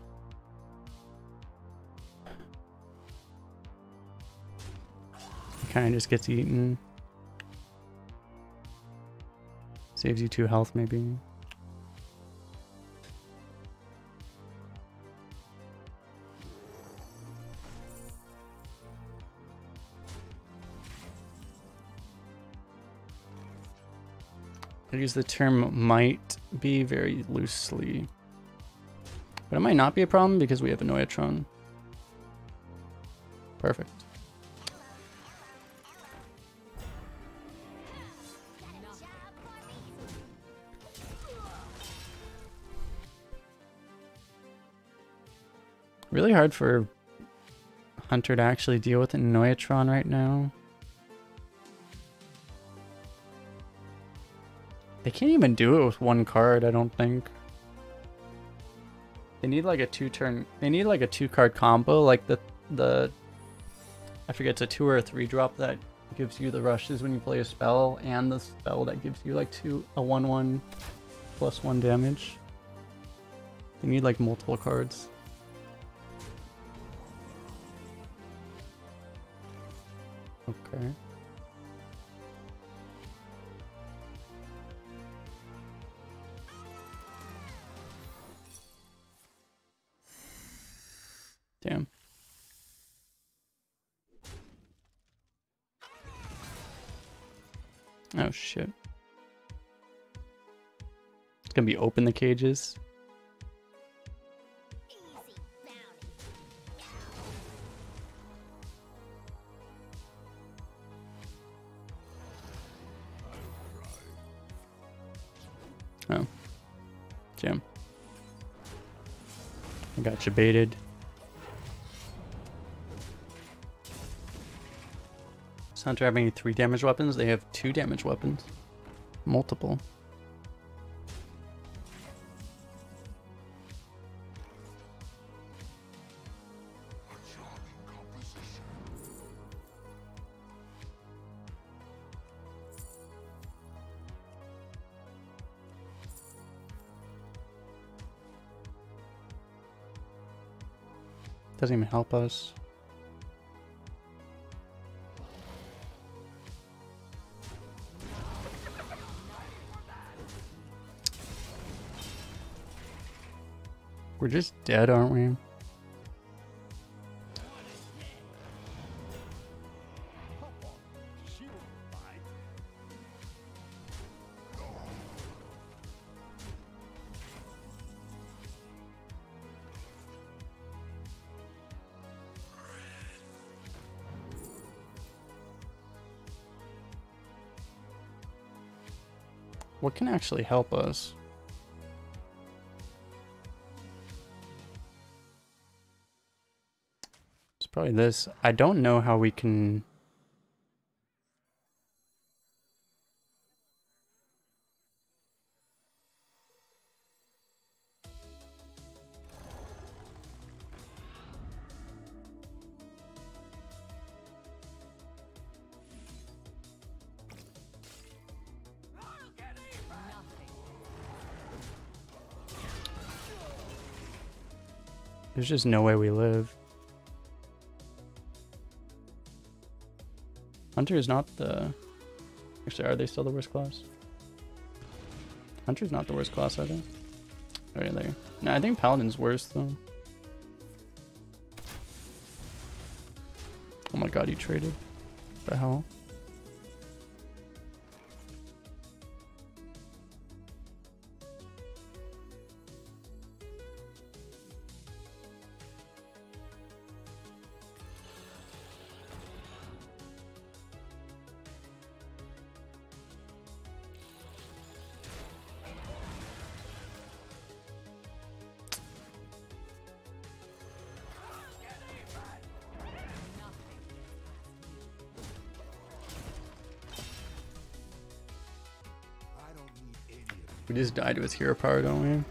He kind of just gets eaten. Saves you 2 health maybe. I use the term might be very loosely. But it might not be a problem because we have a Annoyatron. Perfect. Really hard for Hunter to actually deal with an Annoyatron right now. They can't even do it with 1 card, I don't think. They need like a 2-turn. They need like a 2-card combo, like the I forget, it's a 2 or a 3 drop that gives you the rushes when you play a spell, and the spell that gives you like a 1/1 +1 damage. They need like multiple cards. Okay. Damn. Oh shit. It's gonna be open the cages. Oh. Jam. I got you baited. Does Hunter have any 3 damage weapons? They have 2 damage weapons. Multiple. Doesn't even help us. We're just dead, aren't we? What can actually help us? It's probably this. I don't know how we can... There's just no way we live. Hunter is not the... Actually, are they still the worst class? Hunter's not the worst class, I think. Right there. No, I think Paladin's worse, though. Oh my god, he traded. What the hell? We just died with hero power, don't we?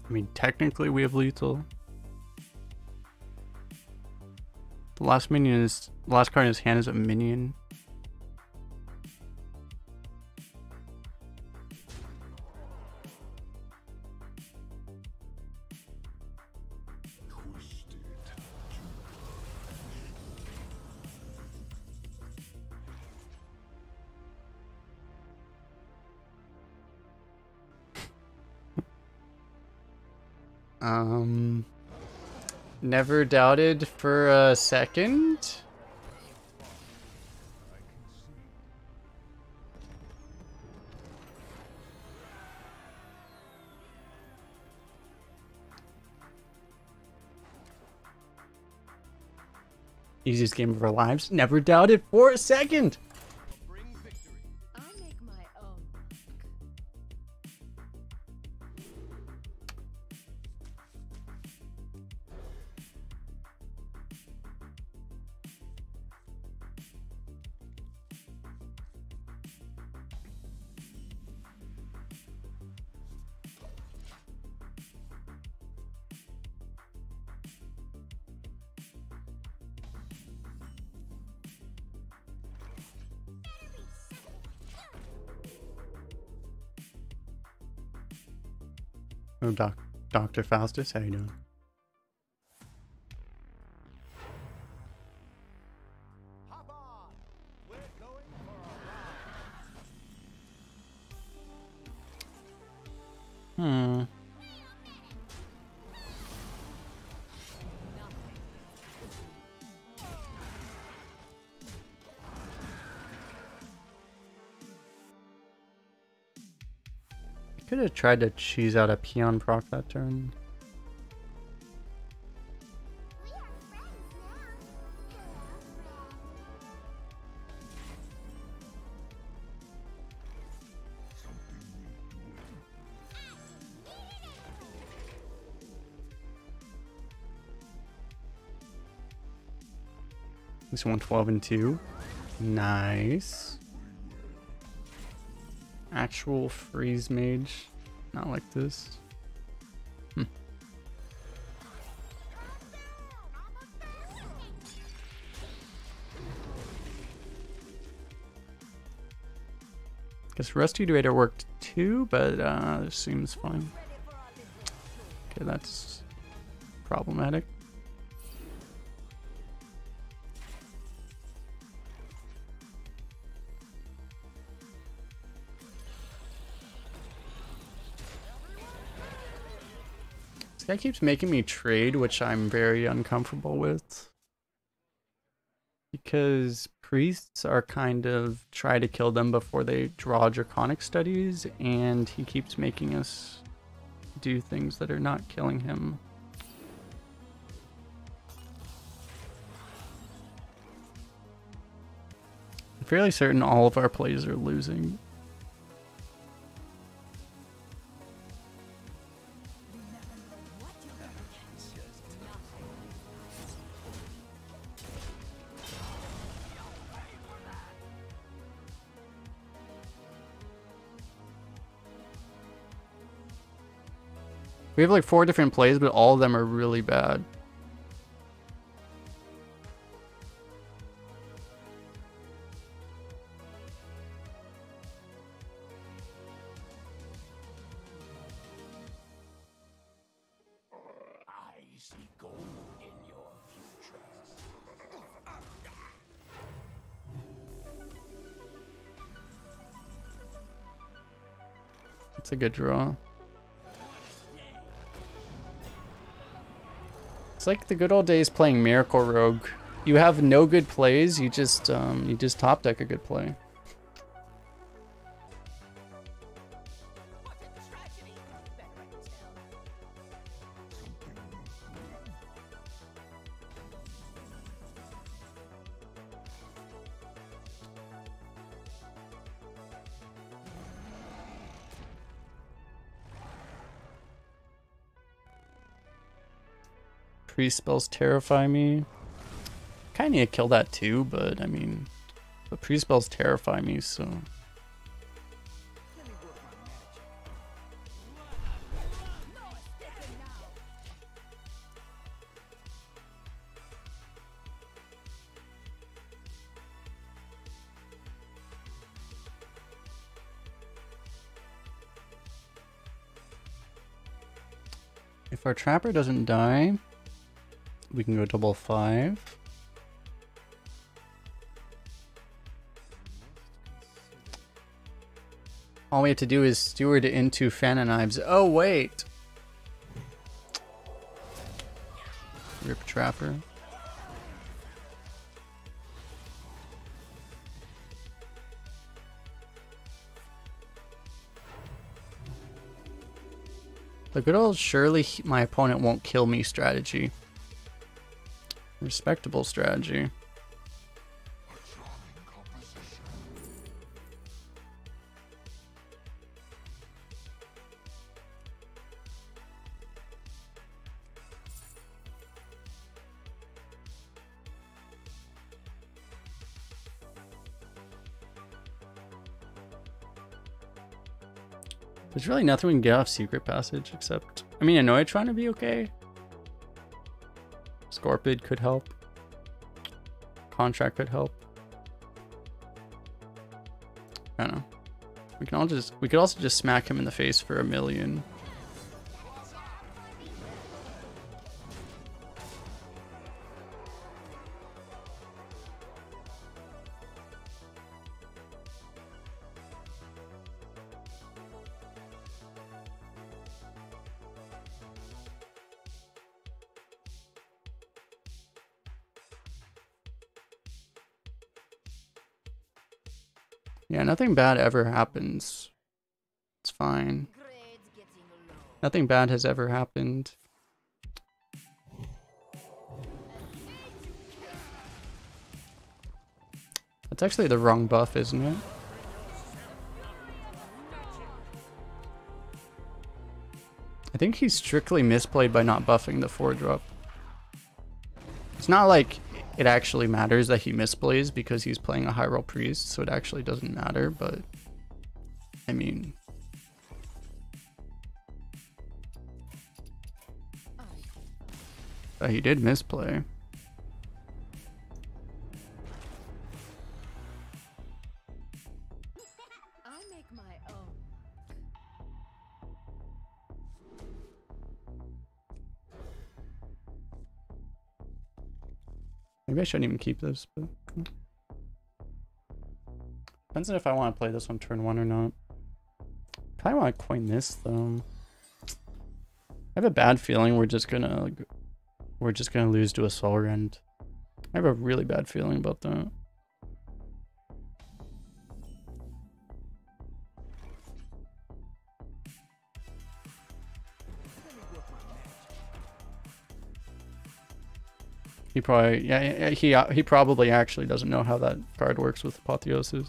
I mean, technically we have lethal. The last card in his hand is a minion. Never doubted for a second. Easiest game of our lives. Never doubted for a second. I make my own. Oh, Dr. Faustus, how you doing? Hop on. We're going for a ride. Hmm. Could have tried to cheese out a peon proc that turn. This 112 and 2. Nice. Actual freeze mage. Not like this. Guess Rusty Raider worked too, but this seems fine. Okay, that's problematic. This guy keeps making me trade, which I'm very uncomfortable with. Because priests are kind of try to kill them before they draw draconic studies, and he keeps making us do things that are not killing him. I'm fairly certain all of our plays are losing. We have like 4 different plays, but all of them are really bad. It's a good draw. It's like the good old days playing Miracle Rogue. You have no good plays, you just top deck a good play. Priest spells terrify me. Kinda need to kill that too, but I mean, the priest spells terrify me, so. If our trapper doesn't die, we can go double 5. All we have to do is steward it into Fana Knives. Oh, wait! Rip Trapper. The good old surely my opponent won't kill me strategy. Respectable strategy. There's really nothing we can get off Secret Passage except... I mean, Annoy trying to be okay. Scorpid could help. Contract could help. I don't know. We could also just smack him in the face for 1,000,000. Yeah, nothing bad ever happens. It's fine. Nothing bad has ever happened. That's actually the wrong buff, isn't it? I think he's strictly misplayed by not buffing the 4-drop. It's not like it actually matters that he misplays because he's playing a high roll priest, so it actually doesn't matter, but I mean, he did misplay. I make my own. Maybe I shouldn't even keep this, but depends on if I want to play this on turn 1 or not. Probably want to coin this though. I have a bad feeling we're just gonna lose to a Soul Rend. I have a really bad feeling about that. He probably, yeah, he probably actually doesn't know how that card works with Apotheosis.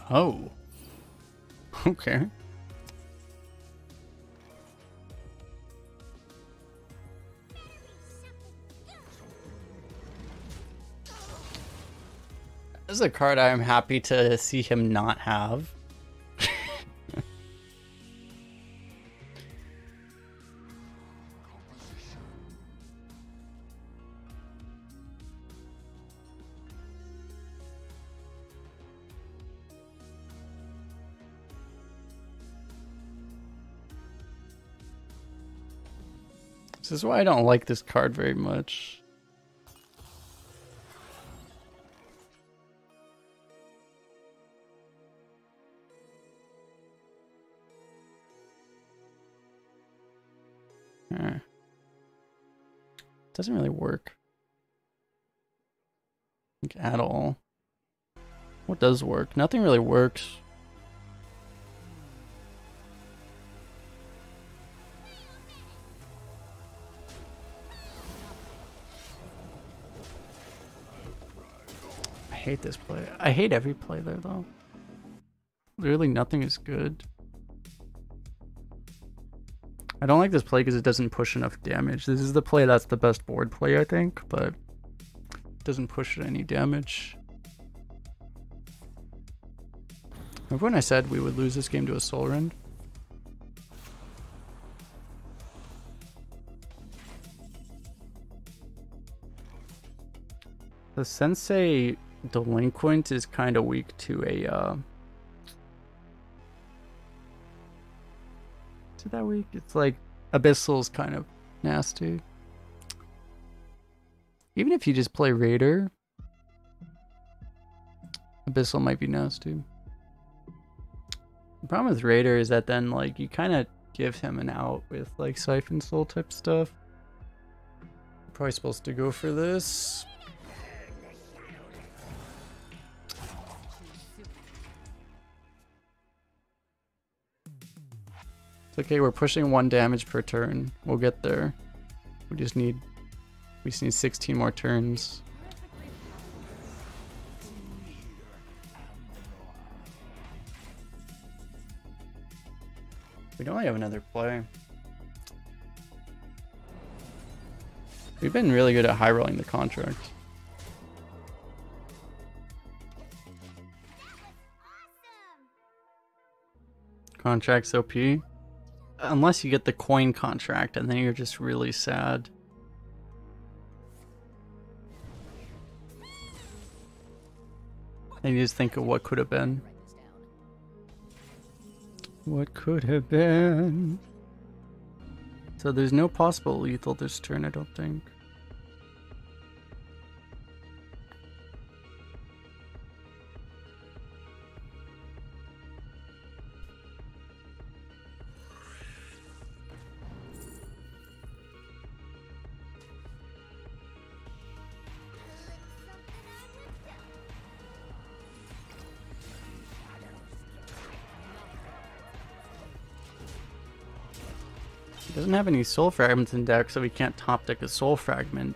Oh. Okay. This is a card I'm happy to see him not have. This is why I don't like this card very much. Doesn't really work. Like, at all. What does work? Nothing really works. I hate this play. I hate every play there though. Literally nothing is good. I don't like this play because it doesn't push enough damage. This is the play that's the best board play, I think, but it doesn't push any damage. Remember when I said we would lose this game to a Soul Rend? The Sensei Delinquent is kind of weak to a is it that weak? It's like Abyssal's kind of nasty. Even if you just play Raider, Abyssal might be nasty. The problem with Raider is that then like you kind of give him an out with like Siphon Soul type stuff. Probably supposed to go for this. Okay, we're pushing 1 damage per turn. We'll get there. We just need 16 more turns. We don't have another play. We've been really good at high rolling the contract. Contract's OP. Unless you get the coin contract, and then you're just really sad. And you just think of what could have been. What could have been? So there's no possible lethal this turn, I don't think. Doesn't have any soul fragments in deck, so we can't top deck a soul fragment.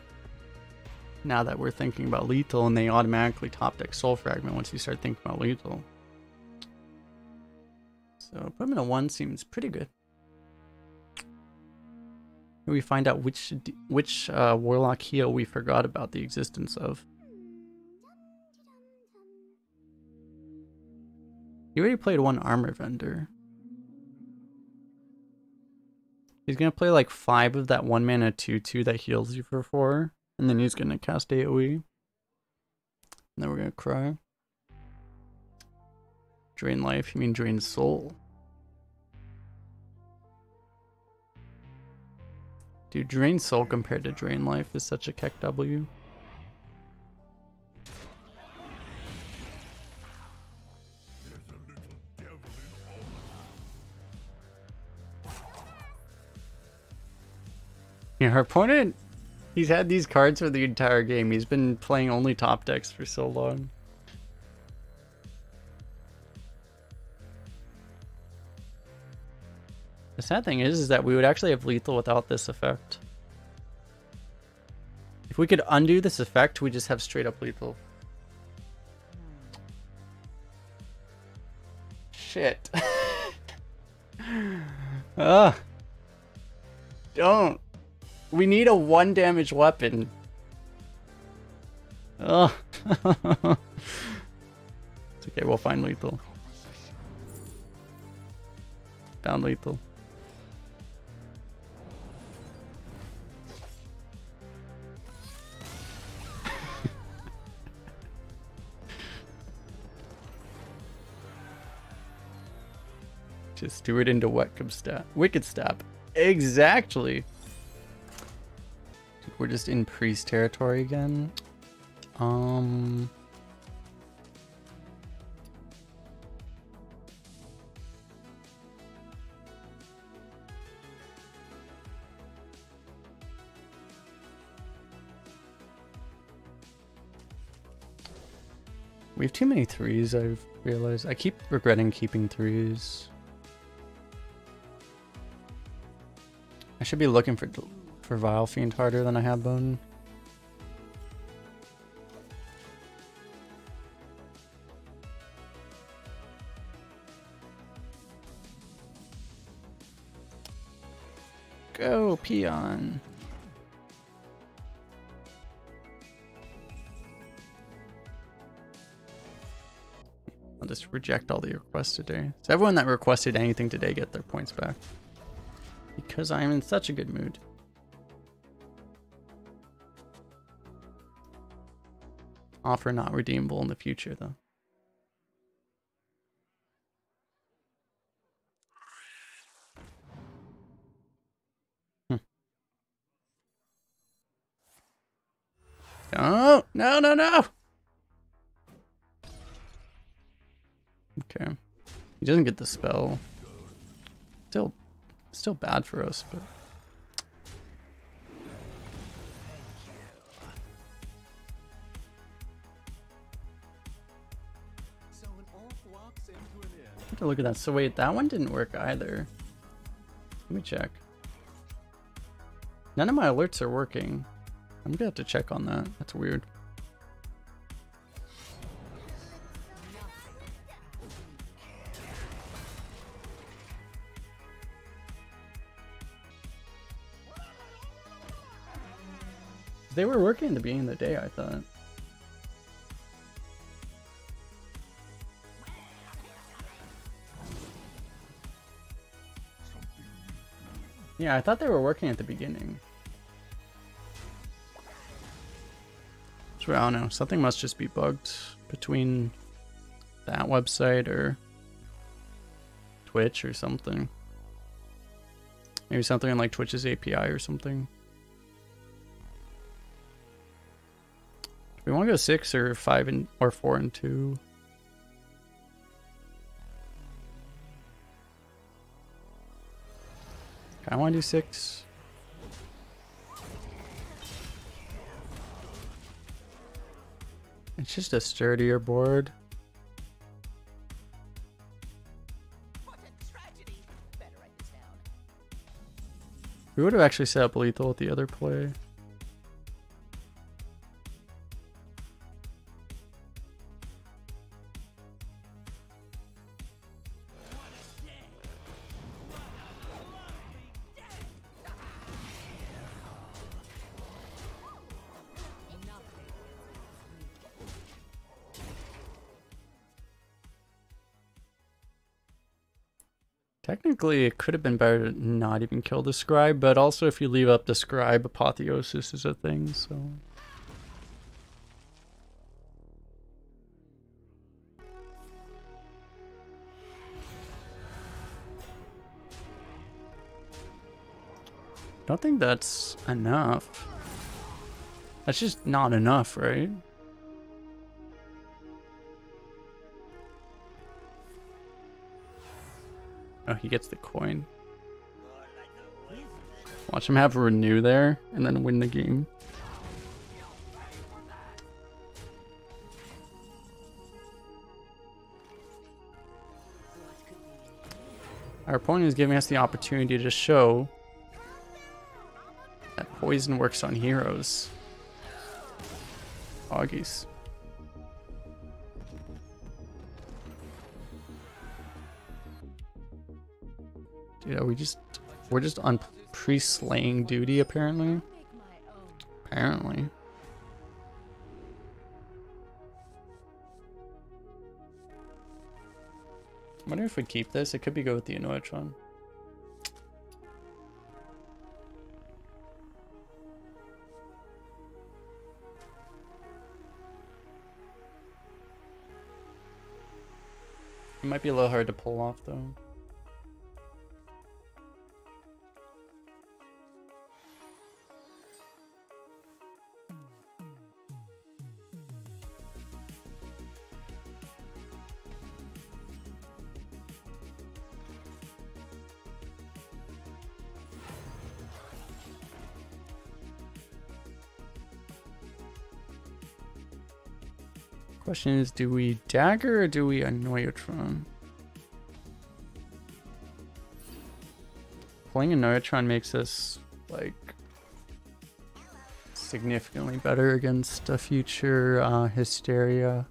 Now that we're thinking about lethal, and they automatically top deck soul fragment once you start thinking about lethal. So put him in a 1 seems pretty good. We find out which Warlock heal we forgot about the existence of. He already played 1 armor vendor. He's gonna play like 5 of that 1 mana 2/2 that heals you for 4, and then he's gonna cast AoE. And then we're gonna cry. Drain life, you mean drain soul. Dude, drain soul compared to drain life is such a keck W. Yeah, our opponent, he's had these cards for the entire game. He's been playing only top decks for so long. The sad thing is that we would actually have lethal without this effect. If we could undo this effect, we just have straight up lethal. shit. Ugh. Don't. We need a 1 damage weapon. Ugh. It's okay, we'll find lethal. Found lethal. Just do it into Wicked Stab. Exactly. We're just in priest territory again. We have too many 3s, I've realized. I keep regretting keeping 3s. I should be looking for Vile Fiend harder than I have been. Go, Peon. I'll just reject all the requests today. So everyone that requested anything today get their points back. Because I am in such a good mood. Offer not redeemable in the future, though. Oh, no, no, no! Okay. He doesn't get the spell. Still bad for us, but... So an off walks into an inn. I have to look at that. So wait, that one didn't work either. Let me check. None of my alerts are working. I'm gonna have to check on that. That's weird. They were working at the beginning of the day, I thought. Yeah, I thought they were working at the beginning. So I don't know. Something must just be bugged between that website or Twitch or something. Maybe something on like Twitch's API or something. We want to go 6 or 5 and or 4 and 2. I want to do 6. It's just a sturdier board. What a tragedy. Better write this down. We would have actually set up lethal with the other play. Technically, it could have been better to not even kill the scribe, but also if you leave up the scribe, apotheosis is a thing, so... Don't think that's enough. That's just not enough, right? Oh, he gets the coin. Watch him have a renew there and then win the game. Our opponent is giving us the opportunity to show that poison works on heroes. Augies. 。Dude, we're just on pre-slaying duty apparently. Make my own. Apparently. I wonder if we keep this. It could be good with the Inoitron. It might be a little hard to pull off though. Question is, do we dagger or do we Inoitron? Playing Inoitron makes us like significantly better against a future Hysteria.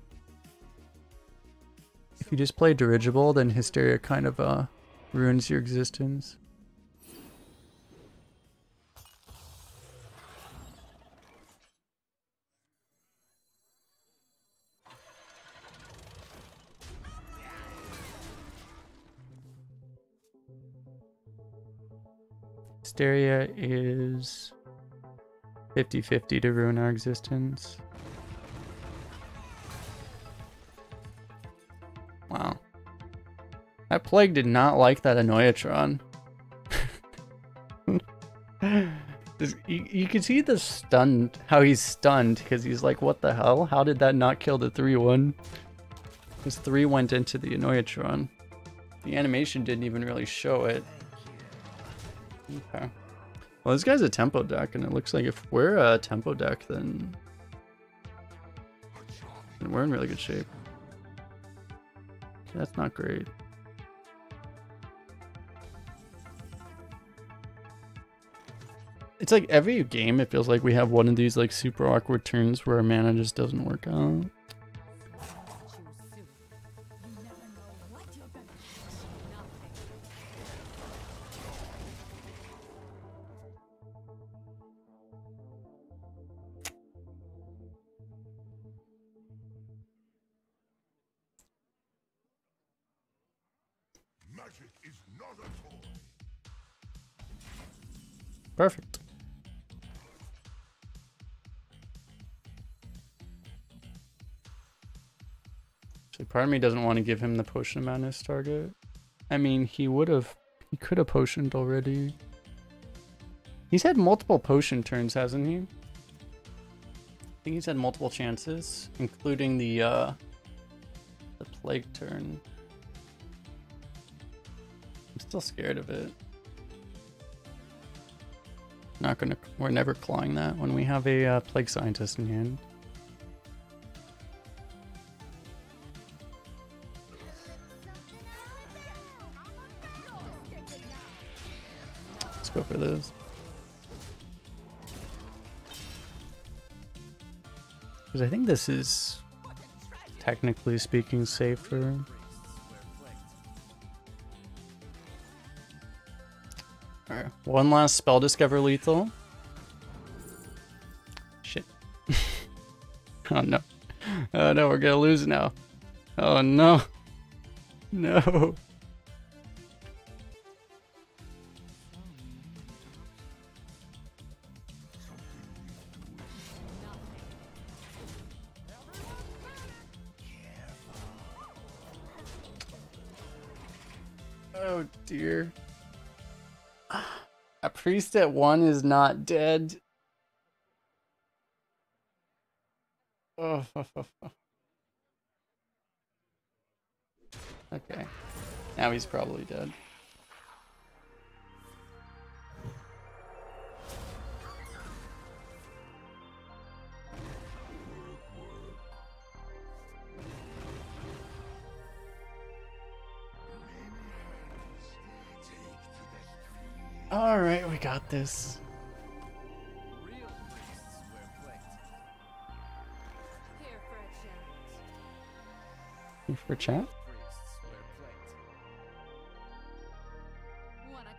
If you just play Dirigible, then Hysteria kind of ruins your existence. Hysteria is 50-50 to ruin our existence. Wow. That Plague did not like that Inoitron. You can see the stunned, how he's stunned, because he's like, what the hell? How did that not kill the 3-1? Because 3 went into the Inoitron. The animation didn't even really show it. Okay. Well, this guy's a tempo deck, and it looks like if we're a tempo deck, then we're in really good shape. Okay, that's not great. It's like every game, it feels like we have one of these like super awkward turns where our mana just doesn't work out. Magic is not a toy. Perfect. Actually, part of me doesn't want to give him the potion of madness target. I mean, he could have potioned already. He's had multiple potion turns, hasn't he? I think he's had multiple chances, including the plague turn. I'm still scared of it. We're never clawing that when we have a plague scientist in hand. Let's go for this. Because I think this is, technically speaking, safer. Alright, one last spell discover lethal. Shit. Oh no. Oh no, we're gonna lose now. Oh no. No. Oh dear. A priest at 1 is not dead. Oh. Okay. Now he's probably dead. All right, we got this. Real priests wear plate. Here for a chat. For chat? Priests wear plate. Wanna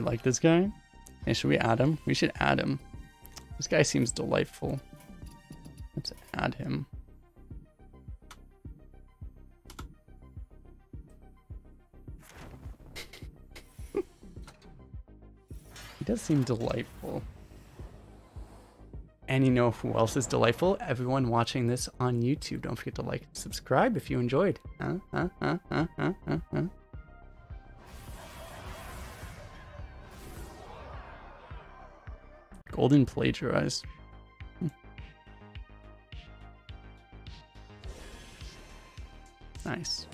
You like this guy? Hey, should we add him? We should add him. This guy seems delightful. Let's add him. He does seem delightful. And you know who else is delightful? Everyone watching this on YouTube. Don't forget to like and subscribe if you enjoyed. Golden plagiarized. Nice.